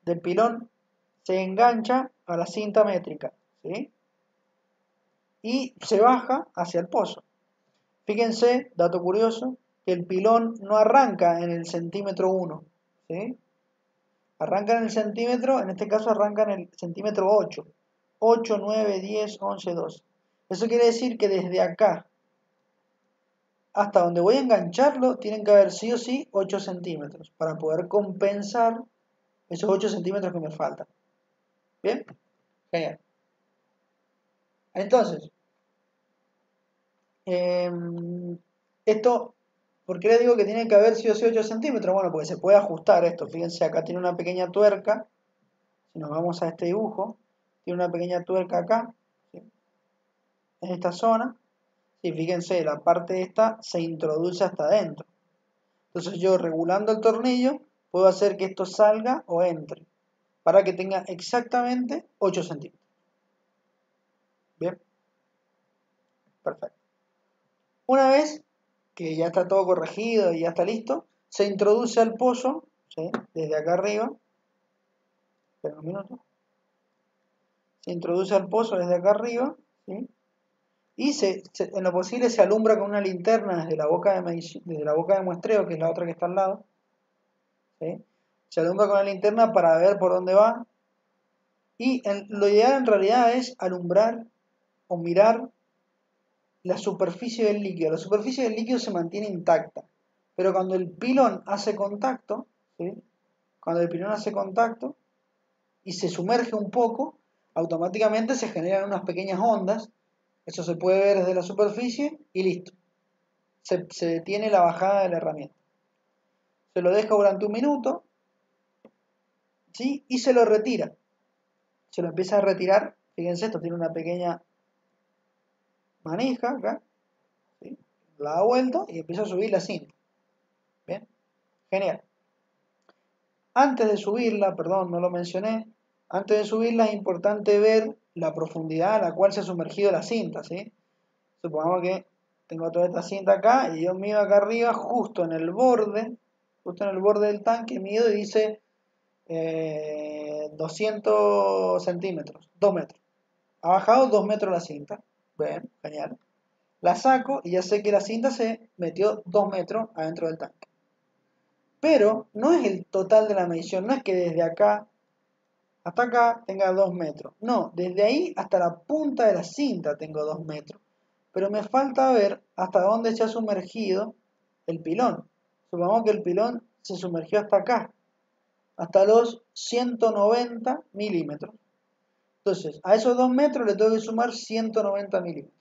del pilón, se engancha a la cinta métrica. ¿Sí? Y se baja hacia el pozo. Fíjense, dato curioso, que el pilón no arranca en el centímetro 1, ¿sí? Arrancan el centímetro, en este caso arrancan el centímetro 8. 8, 9, 10, 11, 12. Eso quiere decir que desde acá hasta donde voy a engancharlo tienen que haber sí o sí 8 centímetros para poder compensar esos 8 centímetros que me faltan. ¿Bien? Genial. Entonces, esto, ¿por qué les digo que tiene que haber sí o sí 8 centímetros? Bueno, porque se puede ajustar esto. Fíjense, acá tiene una pequeña tuerca. Si nos vamos a este dibujo, tiene una pequeña tuerca acá, ¿sí? En esta zona. Y fíjense, la parte esta se introduce hasta adentro. Entonces yo regulando el tornillo puedo hacer que esto salga o entre para que tenga exactamente 8 centímetros. Bien, perfecto. Una vez que ya está todo corregido y ya está listo, se introduce al pozo, ¿sí? Desde acá arriba. Espera un minuto. Se introduce al pozo desde acá arriba, ¿sí? Y en lo posible se alumbra con una linterna desde la boca de muestreo, que es la otra que está al lado, ¿sí? Se alumbra con la linterna para ver por dónde va. Y lo ideal en realidad es alumbrar o mirar la superficie del líquido. La superficie del líquido se mantiene intacta, pero cuando el pilón hace contacto, ¿sí? Cuando el pilón hace contacto y se sumerge un poco, automáticamente se generan unas pequeñas ondas. Eso se puede ver desde la superficie y listo. Se detiene la bajada de la herramienta. Se lo deja durante un minuto, ¿sí? Y se lo retira. Se lo empieza a retirar. Fíjense, esto tiene una pequeña manija acá, ¿sí? La da vuelta y empieza a subir la cinta. Bien, genial. Antes de subirla, perdón, no lo mencioné, antes de subirla es importante ver la profundidad a la cual se ha sumergido la cinta, ¿sí? Supongamos que tengo toda esta cinta acá y yo mido acá arriba, justo en el borde del tanque, mido y dice 200 centímetros, 2 metros. Ha bajado 2 metros la cinta. Bien, genial. La saco y ya sé que la cinta se metió 2 metros adentro del tanque. Pero no es el total de la medición, no es que desde acá hasta acá tenga 2 metros. No, desde ahí hasta la punta de la cinta tengo 2 metros. Pero me falta ver hasta dónde se ha sumergido el pilón. Supongamos que el pilón se sumergió hasta acá, hasta los 190 milímetros. Entonces, a esos 2 metros le tengo que sumar 190 milímetros,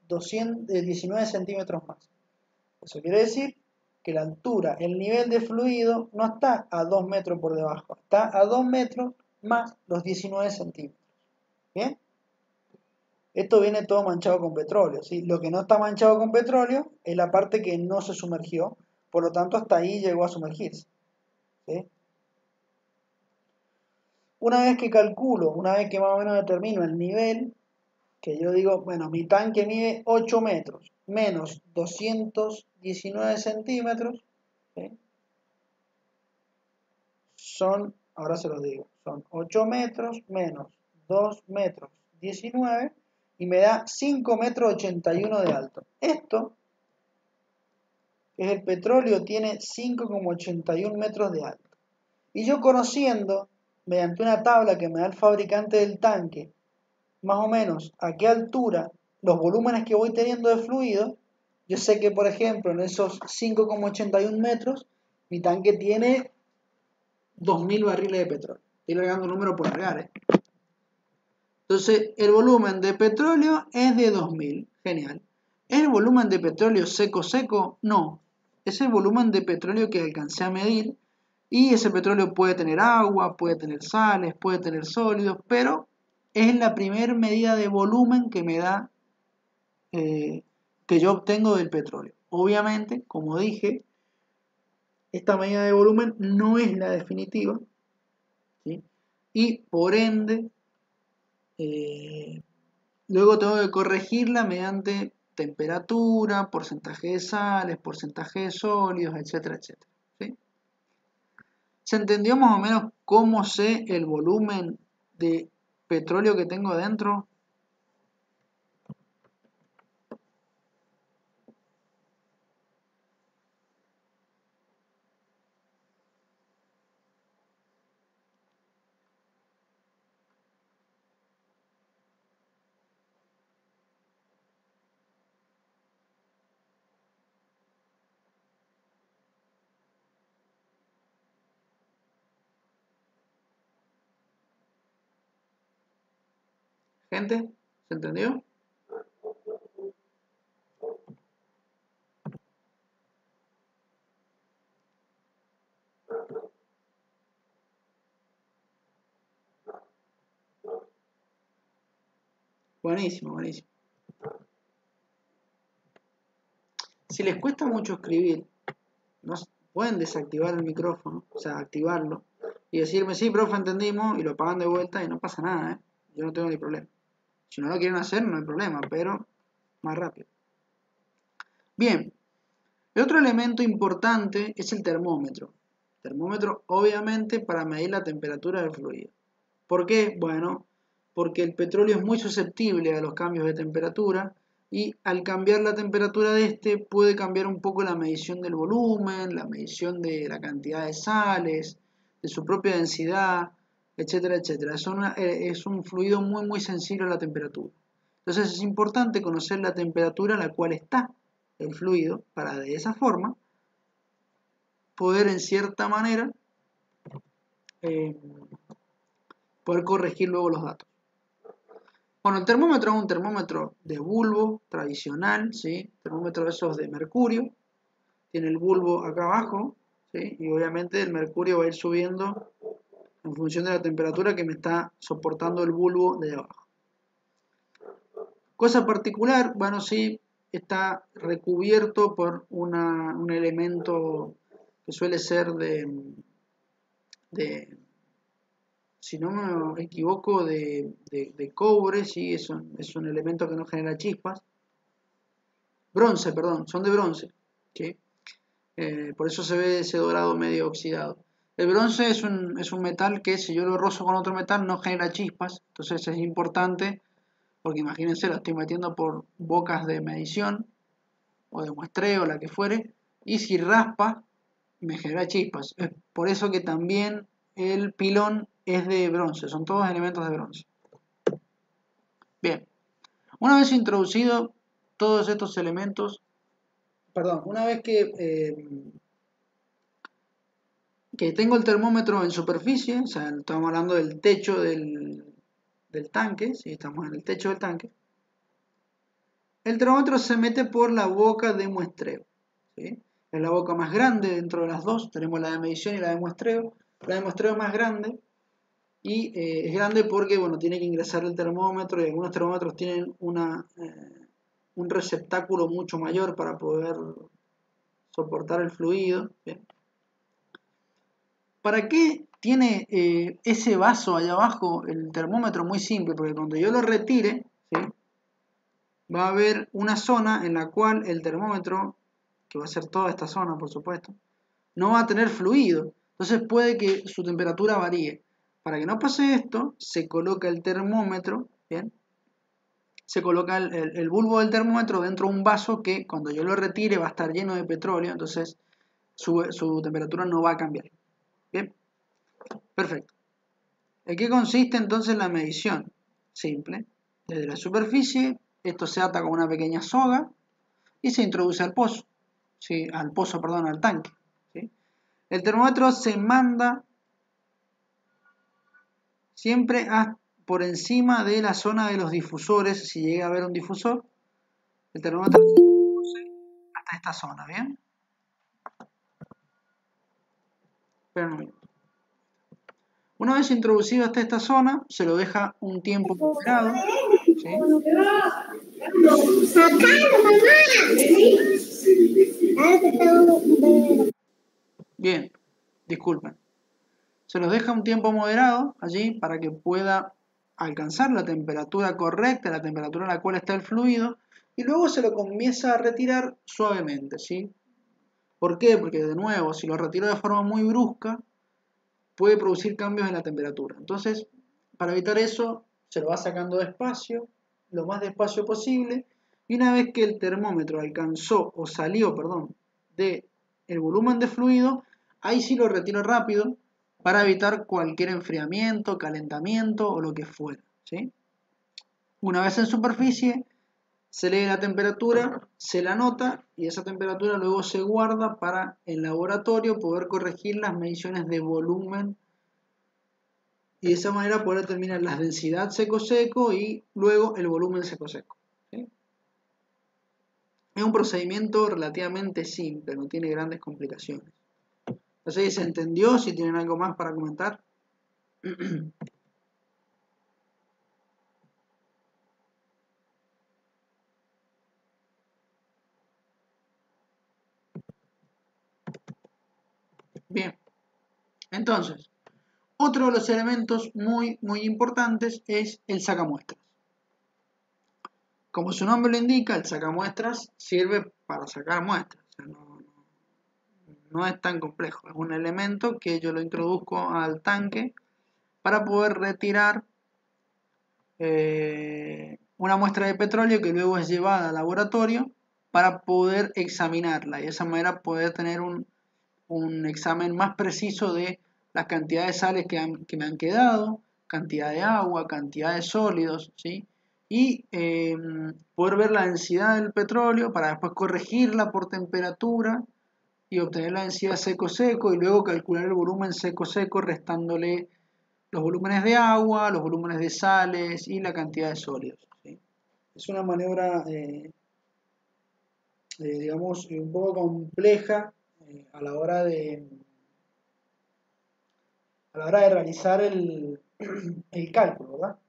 19 centímetros más. Eso quiere decir que la altura, el nivel de fluido no está a 2 metros por debajo, está a 2 metros más los 19 centímetros. ¿Bien? Esto viene todo manchado con petróleo, ¿sí? Lo que no está manchado con petróleo es la parte que no se sumergió, por lo tanto hasta ahí llegó a sumergirse, ¿sí? Una vez que calculo, una vez que más o menos determino el nivel, que yo digo, bueno, mi tanque mide 8 metros menos 219 centímetros, ¿sí? Son, ahora se los digo, son 8 metros menos 2 metros 19 y me da 5 metros 81 de alto. Esto, que es el petróleo, tiene 5,81 metros de alto. Y yo conociendo, mediante una tabla que me da el fabricante del tanque, más o menos a qué altura, los volúmenes que voy teniendo de fluido, yo sé que, por ejemplo, en esos 5,81 metros, mi tanque tiene 2.000 barriles de petróleo. Estoy largando un número por largar, ¿eh? Entonces, el volumen de petróleo es de 2.000. Genial. ¿Es el volumen de petróleo seco seco? No. Es el volumen de petróleo que alcancé a medir. Y ese petróleo puede tener agua, puede tener sales, puede tener sólidos, pero es la primera medida de volumen que me da, que yo obtengo del petróleo. Obviamente, como dije, esta medida de volumen no es la definitiva, ¿sí? Y por ende, luego tengo que corregirla mediante temperatura, porcentaje de sales, porcentaje de sólidos, etcétera, etcétera, ¿sí? ¿Se entendió más o menos cómo sé el volumen de petróleo que tengo dentro? Gente, ¿se entendió? Buenísimo, buenísimo. Si les cuesta mucho escribir, no pueden desactivar el micrófono, o sea, activarlo, y decirme, sí, profe, entendimos, y lo pagan de vuelta y no pasa nada, ¿eh? Yo no tengo ni problema. Si no lo quieren hacer, no hay problema, pero más rápido. Bien, el otro elemento importante es el termómetro. Termómetro, obviamente, para medir la temperatura del fluido. ¿Por qué? Bueno, porque el petróleo es muy susceptible a los cambios de temperatura y al cambiar la temperatura de este puede cambiar un poco la medición del volumen, la medición de la cantidad de sales, de su propia densidad, etcétera, etcétera. Es un fluido muy, muy sensible a la temperatura. Entonces es importante conocer la temperatura a la cual está el fluido para de esa forma poder en cierta manera poder corregir luego los datos. Bueno, el termómetro es un termómetro de bulbo tradicional, ¿sí? Termómetro de esos de mercurio. Tiene el bulbo acá abajo, ¿sí? Y obviamente el mercurio va a ir subiendo en función de la temperatura que me está soportando el bulbo de abajo. Cosa particular, bueno, sí, está recubierto por un elemento que suele ser si no me equivoco, de cobre, sí, es un elemento que no genera chispas. Bronce, perdón, son de bronce, ¿sí? Por eso se ve ese dorado medio oxidado. El bronce es un metal que si yo lo rozo con otro metal no genera chispas, entonces es importante, porque imagínense, lo estoy metiendo por bocas de medición o de muestreo, la que fuere, y si raspa, me genera chispas. Es por eso que también el pilón es de bronce, son todos elementos de bronce. Bien, una vez introducido todos estos elementos, perdón, una vez que tengo el termómetro en superficie, o sea, estamos hablando del techo del tanque, si estamos en el techo del tanque, el termómetro se mete por la boca de muestreo, ¿sí? Es la boca más grande dentro de las dos, tenemos la de medición y la de muestreo. La de muestreo es más grande y es grande porque, bueno, tiene que ingresar el termómetro y algunos termómetros tienen un receptáculo mucho mayor para poder soportar el fluido, ¿bien? ¿Para qué tiene ese vaso allá abajo el termómetro? Muy simple, porque cuando yo lo retire, ¿sí? Va a haber una zona en la cual el termómetro, que va a ser toda esta zona por supuesto, no va a tener fluido, entonces puede que su temperatura varíe. Para que no pase esto, se coloca el termómetro, ¿bien? Se coloca el bulbo del termómetro dentro de un vaso que cuando yo lo retire va a estar lleno de petróleo, entonces su temperatura no va a cambiar. Bien, perfecto. ¿En qué consiste entonces la medición? Simple. Desde la superficie, esto se ata con una pequeña soga y se introduce al pozo. ¿Sí? Al tanque. ¿Sí? El termómetro se manda siempre por encima de la zona de los difusores, si llega a haber un difusor, el termómetro se introduce hasta esta zona, ¿bien? Esperen un minuto. Una vez introducido hasta esta zona, se lo deja un tiempo moderado, ¿sí? Bien, disculpen. Se los deja un tiempo moderado allí para que pueda alcanzar la temperatura correcta, la temperatura a la cual está el fluido, y luego se lo comienza a retirar suavemente, ¿sí? ¿Por qué? Porque de nuevo, si lo retiro de forma muy brusca, puede producir cambios en la temperatura. Entonces, para evitar eso, se lo va sacando despacio, lo más despacio posible, y una vez que el termómetro alcanzó o salió, perdón, de el volumen de fluido, ahí sí lo retiro rápido para evitar cualquier enfriamiento, calentamiento o lo que fuera, ¿sí? Una vez en superficie, se lee la temperatura, se la anota y esa temperatura luego se guarda para en laboratorio poder corregir las mediciones de volumen y de esa manera poder determinar la densidad seco-seco y luego el volumen seco-seco. ¿Sí? Es un procedimiento relativamente simple, no tiene grandes complicaciones. No sé si se entendió, si tienen algo más para comentar. Bien, entonces, otro de los elementos muy importantes es el sacamuestras. Como su nombre lo indica, el sacamuestras sirve para sacar muestras. O sea, no es tan complejo. Es un elemento que yo lo introduzco al tanque para poder retirar una muestra de petróleo que luego es llevada al laboratorio para poder examinarla y de esa manera poder tener un examen más preciso de las cantidades de sales que me han quedado, cantidad de agua, cantidad de sólidos, ¿sí? Y poder ver la densidad del petróleo para después corregirla por temperatura y obtener la densidad seco-seco y luego calcular el volumen seco-seco restándole los volúmenes de agua, los volúmenes de sales y la cantidad de sólidos, ¿sí? Es una maniobra, digamos, un poco compleja a la hora de realizar el cálculo, ¿verdad?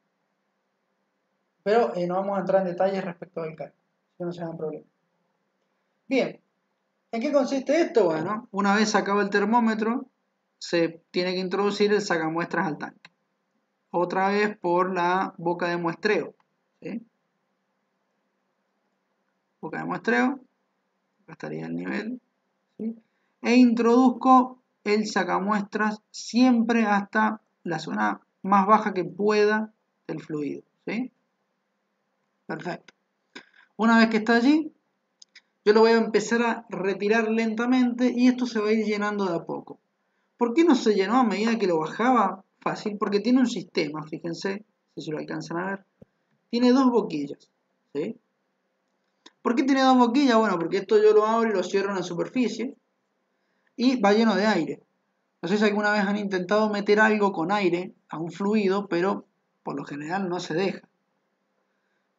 Pero no vamos a entrar en detalles respecto al cálculo, que no sea un problema. Bien, ¿en qué consiste esto? Bueno, una vez sacado el termómetro, se tiene que introducir el sacamuestras al tanque. Otra vez por la boca de muestreo, ¿sí? Boca de muestreo, acá estaría el nivel, ¿sí? E introduzco el sacamuestras siempre hasta la zona más baja que pueda del fluido, ¿sí? Perfecto. Una vez que está allí, yo lo voy a empezar a retirar lentamente y esto se va a ir llenando de a poco. ¿Por qué no se llenó a medida que lo bajaba? Fácil, porque tiene un sistema, fíjense, si lo alcanzan a ver. Tiene dos boquillas, ¿sí? ¿Por qué tiene dos boquillas? Bueno, porque esto yo lo abro y lo cierro en la superficie y va lleno de aire. No sé si alguna vez han intentado meter algo con aire a un fluido, pero por lo general no se deja.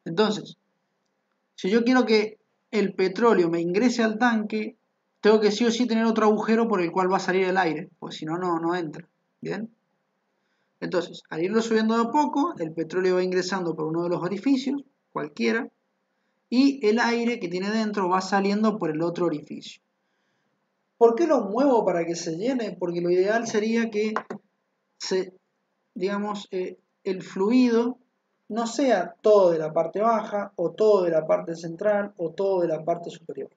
Entonces, si yo quiero que el petróleo me ingrese al tanque, tengo que sí o sí tener otro agujero por el cual va a salir el aire, porque si no, no entra. ¿Bien? Entonces, al irlo subiendo de a poco, el petróleo va ingresando por uno de los orificios, cualquiera, y el aire que tiene dentro va saliendo por el otro orificio. ¿Por qué lo muevo para que se llene? Porque lo ideal sería que digamos, el fluido no sea todo de la parte baja, o todo de la parte central, o todo de la parte superior.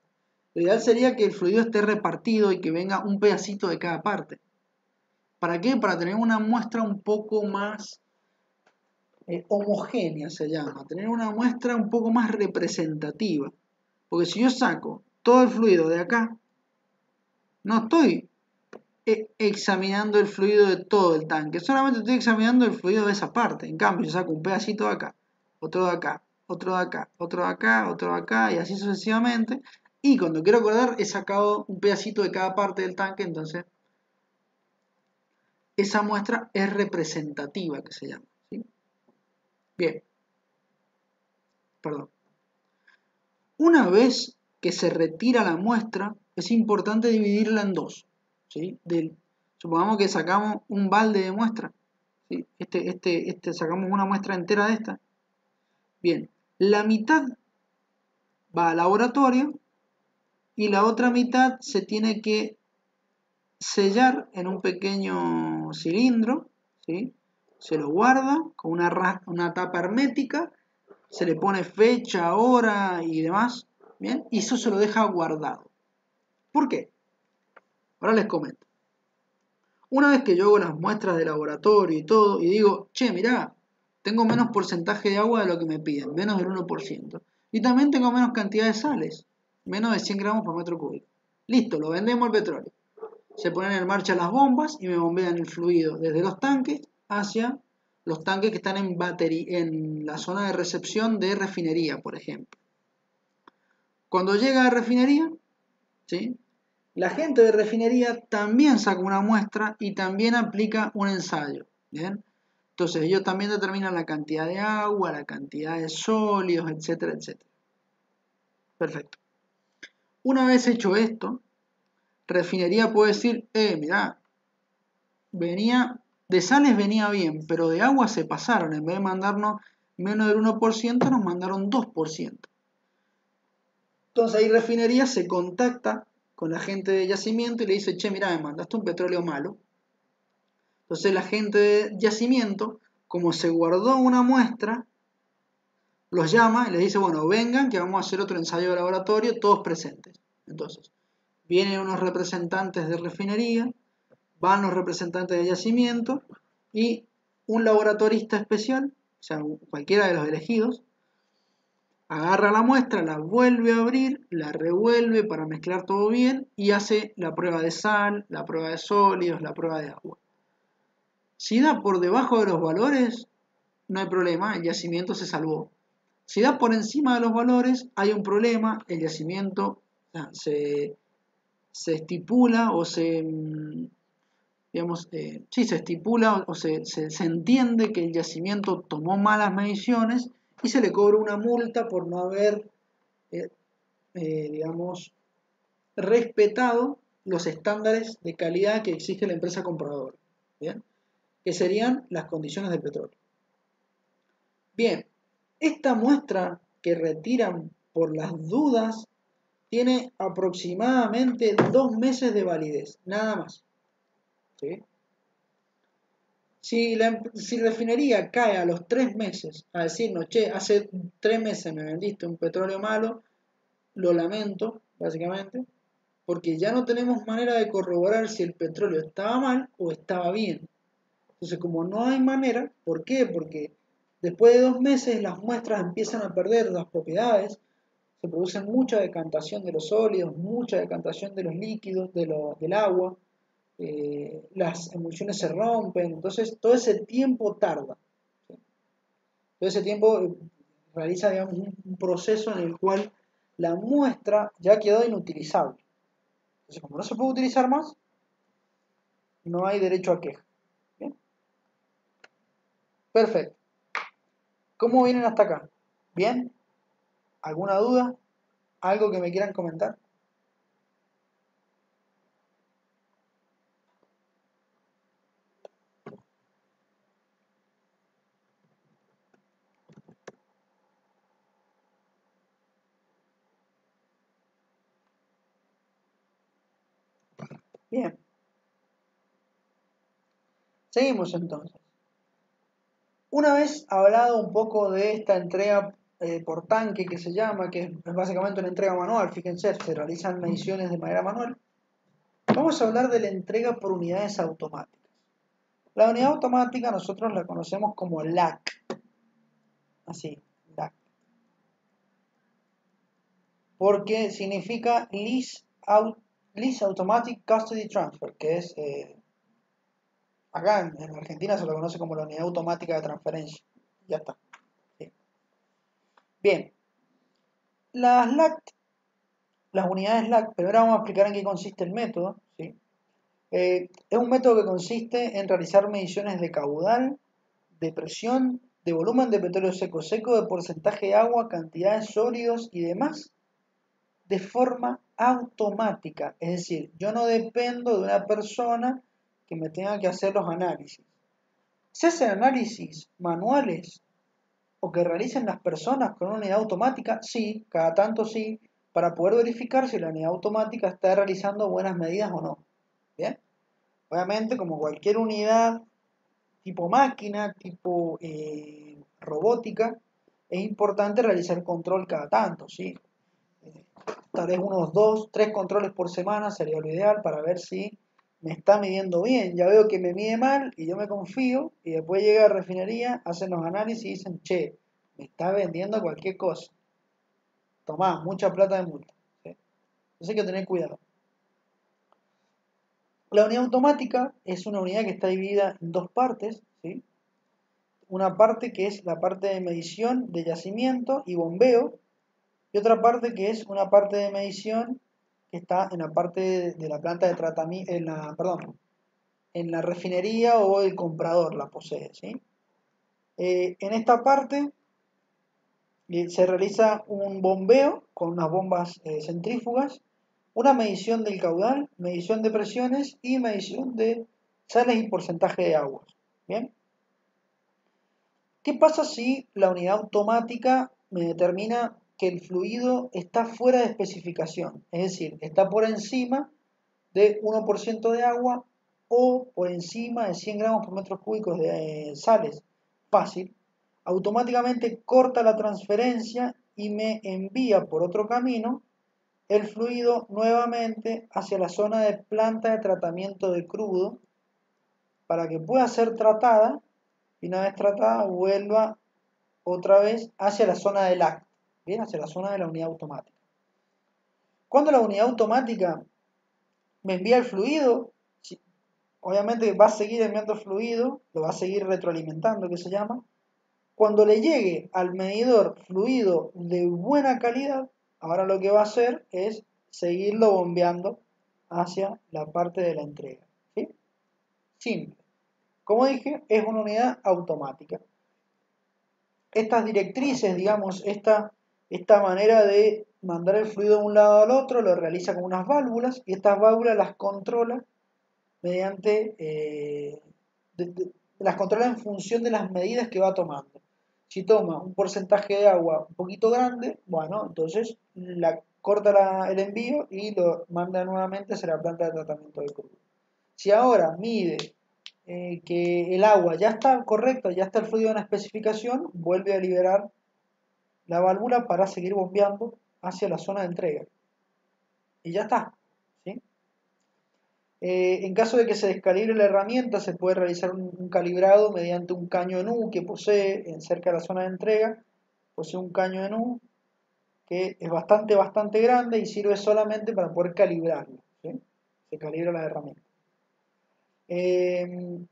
Lo ideal sería que el fluido esté repartido y que venga un pedacito de cada parte. ¿Para qué? Para tener una muestra un poco más homogénea, se llama. Tener una muestra un poco más representativa. Porque si yo saco todo el fluido de acá, no estoy examinando el fluido de todo el tanque, solamente estoy examinando el fluido de esa parte. En cambio, yo saco un pedacito de acá, otro de acá, otro de acá, otro de acá, otro de acá y así sucesivamente, y cuando quiero acordar he sacado un pedacito de cada parte del tanque, entonces esa muestra es representativa, que se llama, ¿sí? Bien, perdón. Una vez que se retira la muestra, es importante dividirla en dos, ¿sí? Supongamos que sacamos un balde de muestra, ¿sí? Sacamos una muestra entera de esta. Bien, la mitad va al laboratorio y la otra mitad se tiene que sellar en un pequeño cilindro, ¿sí? Se lo guarda con una tapa hermética, se le pone fecha, hora y demás, ¿bien? Y eso se lo deja guardado. ¿Por qué? Ahora les comento. Una vez que yo hago las muestras de laboratorio y todo, y digo, che, mirá, tengo menos porcentaje de agua de lo que me piden, menos del 1%. Y también tengo menos cantidad de sales, menos de 100 gramos por metro cúbico. Listo, lo vendemos el petróleo. Se ponen en marcha las bombas y me bombean el fluido desde los tanques hacia los tanques que están en la zona de recepción de refinería, por ejemplo. Cuando llega a refinería, ¿sí? La gente de refinería también saca una muestra y también aplica un ensayo, ¿bien? Entonces ellos también determinan la cantidad de agua, la cantidad de sólidos, etcétera, etcétera. Perfecto. Una vez hecho esto, refinería puede decir, mirá, de sales venía bien, pero de agua se pasaron. En vez de mandarnos menos del 1%, nos mandaron 2%. Entonces ahí refinería se contacta con la gente de yacimiento y le dice, che, mirá, me mandaste un petróleo malo. Entonces la gente de yacimiento, como se guardó una muestra, los llama y les dice, bueno, vengan que vamos a hacer otro ensayo de laboratorio, todos presentes. Entonces, vienen unos representantes de refinería, van los representantes de yacimiento y un laboratorista especial, o sea, cualquiera de los elegidos, agarra la muestra, la vuelve a abrir, la revuelve para mezclar todo bien y hace la prueba de sal, la prueba de sólidos, la prueba de agua. Si da por debajo de los valores, no hay problema, el yacimiento se salvó. Si da por encima de los valores, hay un problema, el yacimiento se estipula o digamos, se estipula o se entiende que el yacimiento tomó malas mediciones y se le cobra una multa por no haber, digamos, respetado los estándares de calidad que exige la empresa compradora, ¿bien? Que serían las condiciones del petróleo. Bien, esta muestra que retiran por las dudas tiene aproximadamente 2 meses de validez, nada más. ¿Sí? Si refinería cae a los 3 meses a decirnos, che, hace 3 meses me vendiste un petróleo malo, lo lamento, básicamente, porque ya no tenemos manera de corroborar si el petróleo estaba mal o estaba bien. Entonces, como no hay manera, ¿por qué? Porque después de 2 meses las muestras empiezan a perder las propiedades, se produce mucha decantación de los sólidos, mucha decantación de los líquidos, del agua, las emulsiones se rompen, entonces todo ese tiempo tarda. ¿Sí? Todo ese tiempo realiza, digamos, un proceso en el cual la muestra ya quedó inutilizable. Entonces, como no se puede utilizar más, no hay derecho a queja. ¿Bien? Perfecto. ¿Cómo vienen hasta acá? ¿Bien? ¿Alguna duda? ¿Algo que me quieran comentar? Bien. Seguimos entonces. Una vez hablado un poco de esta entrega por tanque que se llama, que es básicamente una entrega manual, fíjense, se realizan mediciones de manera manual, vamos a hablar de la entrega por unidades automáticas. La unidad automática nosotros la conocemos como LAC, así, LAC, porque significa Lease Automatic Custody Transfer, que es, acá en Argentina se lo conoce como la unidad automática de transferencia, ya está. ¿Sí? Bien, las LAC, las unidades LAC, primero vamos a explicar en qué consiste el método, ¿sí? Es un método que consiste en realizar mediciones de caudal, de presión, de volumen de petróleo seco, de porcentaje de agua, cantidad de sólidos y demás, de forma automática. Es decir, yo no dependo de una persona que me tenga que hacer los análisis. ¿Se hacen análisis manuales o que realicen las personas con una unidad automática? Sí, cada tanto sí, para poder verificar si la unidad automática está realizando buenas medidas o no. ¿Bien? Obviamente, como cualquier unidad tipo máquina, tipo robótica, es importante realizar control cada tanto, ¿sí? Tal vez unos 2, 3 controles por semana sería lo ideal para ver si me está midiendo bien. Ya veo que me mide mal y yo me confío y después llega a la refinería, hacen los análisis y dicen, che, me está vendiendo cualquier cosa. Tomá, mucha plata de multa. ¿Sí? Entonces hay que tener cuidado. La unidad automática es una unidad que está dividida en 2 partes, ¿sí? Una parte que es la parte de medición de yacimiento y bombeo, y otra parte que es una parte de medición que está en la parte de la planta de tratamiento, en la refinería o el comprador la posee, ¿sí? En esta parte se realiza un bombeo con unas bombas centrífugas, una medición del caudal, medición de presiones y medición de sales y porcentaje de aguas. ¿Bien? ¿Qué pasa si la unidad automática me determina que el fluido está fuera de especificación? Es decir, está por encima de 1% de agua o por encima de 100 gramos por metro cúbico de sales. Fácil. Automáticamente corta la transferencia y me envía por otro camino el fluido nuevamente hacia la zona de planta de tratamiento de crudo para que pueda ser tratada y una vez tratada vuelva otra vez hacia la zona del ACT, bien, hacia la zona de la unidad automática. Cuando la unidad automática me envía el fluido, obviamente va a seguir enviando fluido, lo va a seguir retroalimentando, que se llama. Cuando le llegue al medidor fluido de buena calidad, ahora lo que va a hacer es seguirlo bombeando hacia la parte de la entrega. ¿Sí? Simple. Como dije, es una unidad automática. Estas directrices, digamos, esta manera de mandar el fluido de un lado al otro, lo realiza con unas válvulas y estas válvulas las controla mediante, las controla en función de las medidas que va tomando. Si toma un porcentaje de agua un poquito grande, bueno, entonces corta el envío y lo manda nuevamente hacia la planta de tratamiento de crudo. Si ahora mide que el agua ya está correcta, ya está el fluido en la especificación, vuelve a liberar la válvula para seguir bombeando hacia la zona de entrega. Y ya está. ¿Sí? En caso de que se descalibre la herramienta, se puede realizar un calibrado mediante un caño en U que posee cerca de la zona de entrega. Posee un caño en U que es bastante grande y sirve solamente para poder calibrarlo. ¿Sí? Se calibra la herramienta. ¿Qué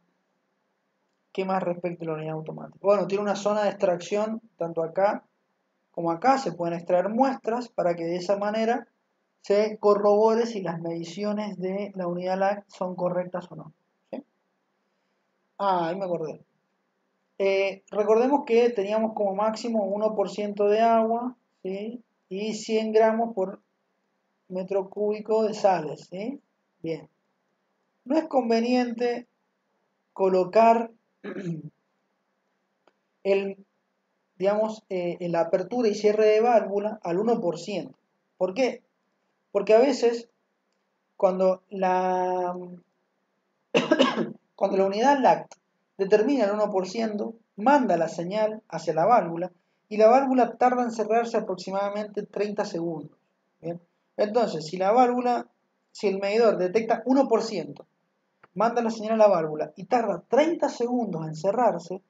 más respecto a la unidad automática? Bueno, tiene una zona de extracción, tanto acá como acá. Se pueden extraer muestras para que de esa manera se corrobore si las mediciones de la unidad LAC son correctas o no. ¿Sí? Ahí me acordé. Recordemos que teníamos como máximo 1% de agua, ¿sí? Y 100 gramos por metro cúbico de sales. ¿Sí? Bien. No es conveniente colocar la apertura y cierre de válvula al 1%. ¿Por qué? Porque a veces cuando la unidad LACT determina el 1%, manda la señal hacia la válvula y la válvula tarda en cerrarse aproximadamente 30 segundos. ¿Bien? Entonces, si el medidor detecta 1%, manda la señal a la válvula y tarda 30 segundos en cerrarse,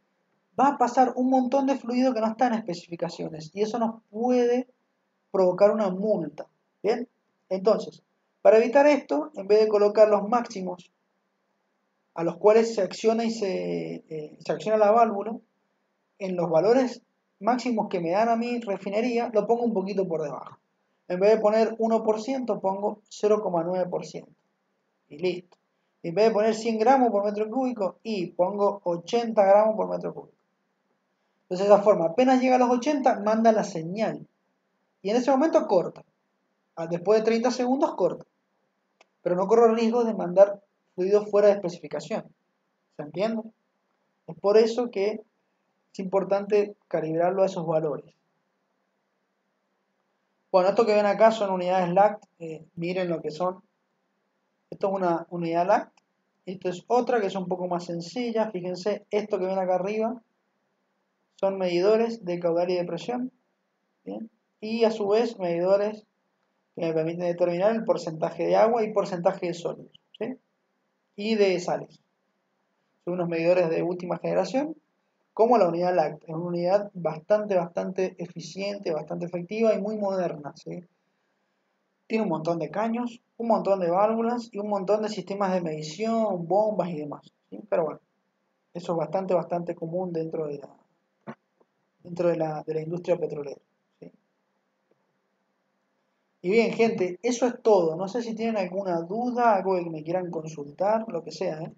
va a pasar un montón de fluido que no está en especificaciones y eso nos puede provocar una multa. ¿Bien? Entonces, para evitar esto, en vez de colocar los máximos a los cuales se acciona se acciona la válvula, en los valores máximos que me dan a mi refinería, lo pongo un poquito por debajo. En vez de poner 1%, pongo 0,9%. Y listo. En vez de poner 100 gramos por metro cúbico, y pongo 80 gramos por metro cúbico. Entonces, de esa forma, apenas llega a los 80, manda la señal. Y en ese momento corta. Después de 30 segundos, corta. Pero no corro riesgo de mandar fluido fuera de especificación. ¿Se entiende? Es por eso que es importante calibrarlo a esos valores. Bueno, esto que ven acá son unidades LACT. Miren lo que son. Esto es una unidad LACT. Esto es otra que es un poco más sencilla. Fíjense, esto que ven acá arriba son medidores de caudal y de presión. ¿Bien? Y a su vez medidores que me permiten determinar el porcentaje de agua y porcentaje de sólidos. ¿Sí? Y de sales. Son unos medidores de última generación, como la unidad LACT. Es una unidad bastante eficiente, bastante efectiva y muy moderna. ¿Sí? Tiene un montón de caños, un montón de válvulas y un montón de sistemas de medición, bombas y demás. ¿Sí? Pero bueno, eso es bastante común dentro de la industria petrolera. ¿Sí? Y bien, gente, eso es todo. No sé si tienen alguna duda, algo que me quieran consultar, lo que sea, ¿eh?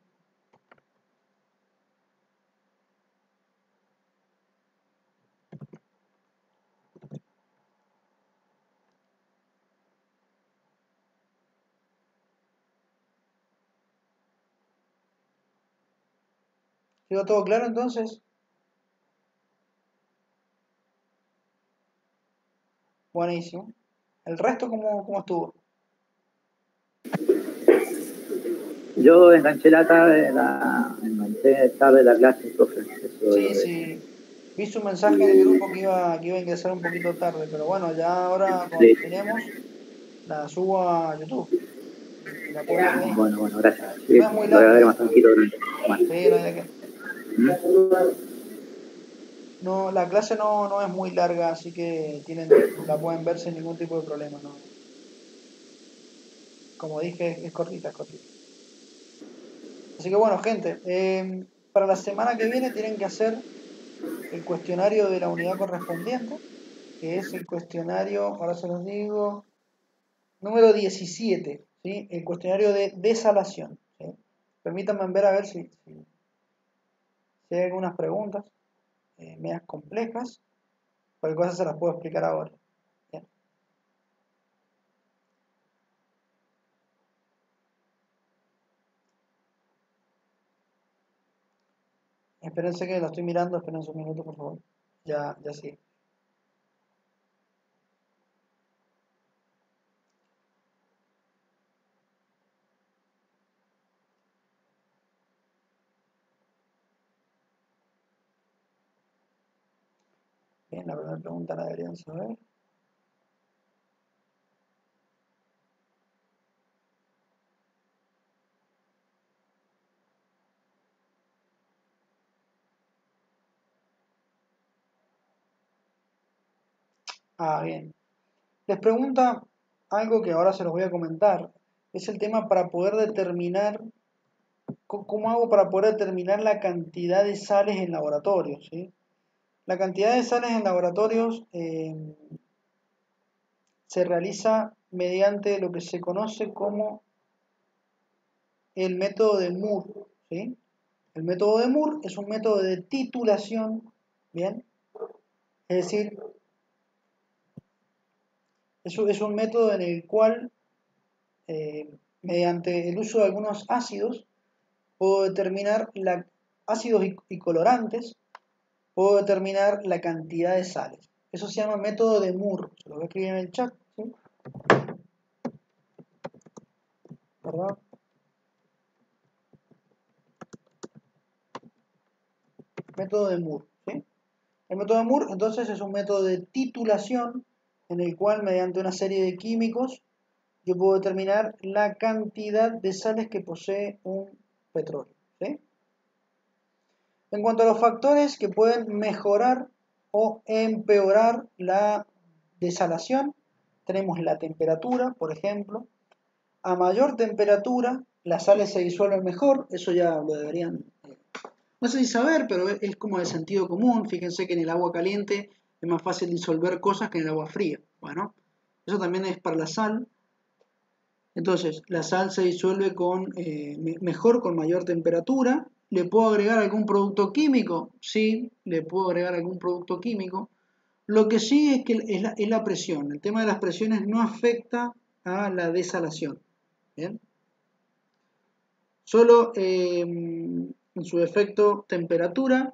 ¿Quedó todo claro entonces? Buenísimo. ¿El resto cómo estuvo?
Yo enganché tarde la clase, profe.
Sí. Vi su mensaje en el grupo que iba a ingresar un poquito tarde, pero bueno, ya ahora cuando
Sí.
terminemos, la subo a YouTube y la pueden ver ahí.
Bueno, gracias. Sí,
No es muy
lo voy a
larga,
ver
¿eh?
más tranquilo. Bueno.
Sí, no hay de qué. No, la clase no es muy larga, así que la pueden ver sin ningún tipo de problema, ¿no? Como dije, es cortita, es cortita. Así que bueno, gente, para la semana que viene tienen que hacer el cuestionario de la unidad correspondiente, que es el cuestionario, ahora se los digo, número 17, ¿sí? El cuestionario de desalación, ¿sí? Permítanme ver a ver si hay algunas preguntas medias complejas. Cualquier cosa se las puedo explicar ahora. Bien. Espérense que lo estoy mirando, espérense un minuto, por favor. Ya sí. Bien, la primera pregunta la deberían saber. Bien. Les pregunta algo que ahora se los voy a comentar. Es el tema para poder determinar, ¿cómo hago para poder determinar la cantidad de sales en laboratorios? ¿Sí? La cantidad de sales en laboratorios se realiza mediante lo que se conoce como el método de Moore, ¿sí? El método de Moore es un método de titulación, ¿bien? Es decir, es un método en el cual, mediante el uso de algunos ácidos, puedo determinar ácidos y colorantes, puedo determinar la cantidad de sales. Eso se llama método de Moore. Se lo voy a escribir en el chat, ¿sí? ¿Verdad? Método de Moore, ¿sí? El método de Moore, entonces, es un método de titulación en el cual, mediante una serie de químicos, yo puedo determinar la cantidad de sales que posee un petróleo, ¿sí? En cuanto a los factores que pueden mejorar o empeorar la desalación, tenemos la temperatura, por ejemplo. A mayor temperatura, las sales se disuelven mejor, eso ya lo deberían, no sé si saber, pero es como de sentido común. Fíjense que en el agua caliente es más fácil disolver cosas que en el agua fría. Bueno, eso también es para la sal. Entonces, la sal se disuelve mejor con mayor temperatura. ¿Le puedo agregar algún producto químico? Sí, le puedo agregar algún producto químico. Lo que sí es que es la presión. El tema de las presiones no afecta a la desalación. ¿Bien? Solo en su efecto temperatura.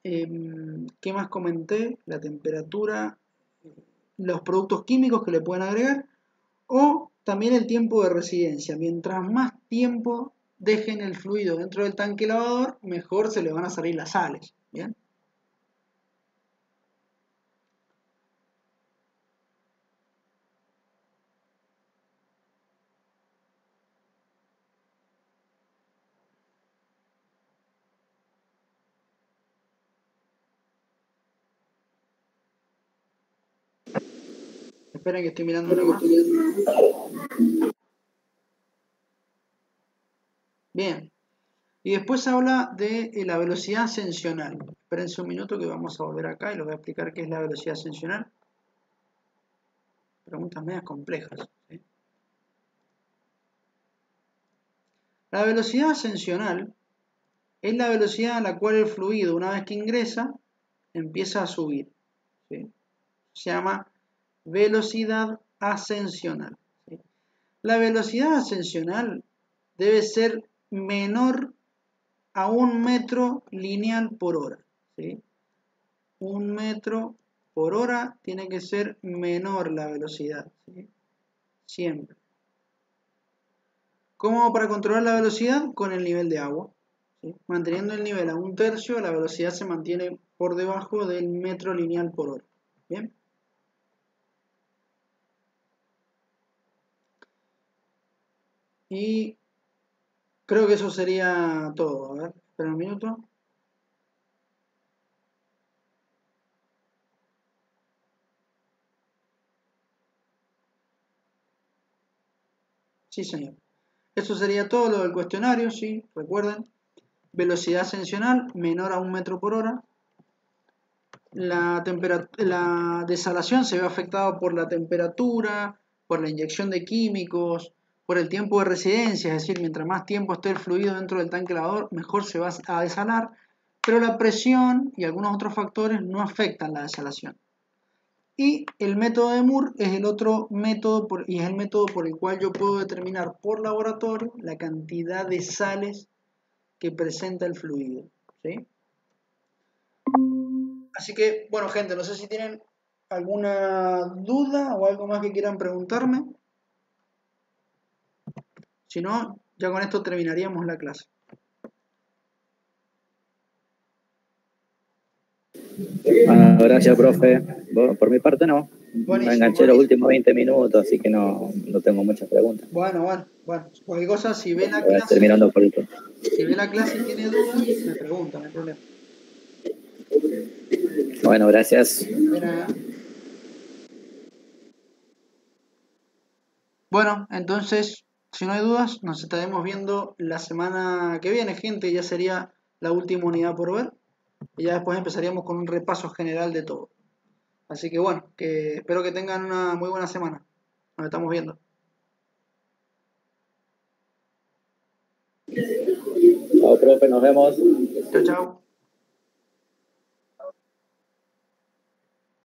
¿Qué más comenté? La temperatura, los productos químicos que le pueden agregar o también el tiempo de residencia. Mientras más tiempo dejen el fluido dentro del tanque lavador, mejor se le van a salir las sales. ¿Bien? Esperen que estoy mirando una más. Bien. Y después habla de la velocidad ascensional. Espérense un minuto que vamos a volver acá y les voy a explicar qué es la velocidad ascensional. Preguntas medias complejas. ¿Sí? La velocidad ascensional es la velocidad a la cual el fluido, una vez que ingresa, empieza a subir. ¿Sí? Se llama velocidad ascensional. ¿Sí? La velocidad ascensional debe ser menor a 1 metro lineal por hora, ¿sí? 1 metro por hora tiene que ser menor la velocidad, ¿sí? Siempre. ¿Cómo hago para controlar la velocidad? Con el nivel de agua, ¿sí? Manteniendo el nivel a 1/3, la velocidad se mantiene por debajo del metro lineal por hora. ¿Bien? Y creo que eso sería todo. A ver, espera un minuto. Sí, señor. Eso sería todo lo del cuestionario, sí, recuerden. Velocidad ascensional menor a 1 metro por hora. La desalación se ve afectada por la temperatura, por la inyección de químicos, por el tiempo de residencia, es decir, mientras más tiempo esté el fluido dentro del tanque lavador, mejor se va a desalar, pero la presión y algunos otros factores no afectan la desalación. Y el método de Moore es el otro método y es el método por el cual yo puedo determinar por laboratorio la cantidad de sales que presenta el fluido, ¿sí? Así que, bueno, gente, no sé si tienen alguna duda o algo más que quieran preguntarme. Si no, ya con esto terminaríamos la clase.
Bueno, gracias, profe. Por mi parte, no.
Buenísimo,
Me enganché los últimos 20 minutos, así que no tengo muchas preguntas.
Bueno. Cualquier cosa, si ve la
Voy a estar
clase,
mirando por YouTube.
si ve la clase y tiene dudas, me pregunta, no hay problema.
Bueno, gracias.
De nada. Bueno, entonces, si no hay dudas, nos estaremos viendo la semana que viene, gente. Ya sería la última unidad por ver. Y ya después empezaríamos con un repaso general de todo. Así que bueno, espero que tengan una muy buena semana. Nos estamos viendo.
Chao, profe, nos vemos.
Chao, chao.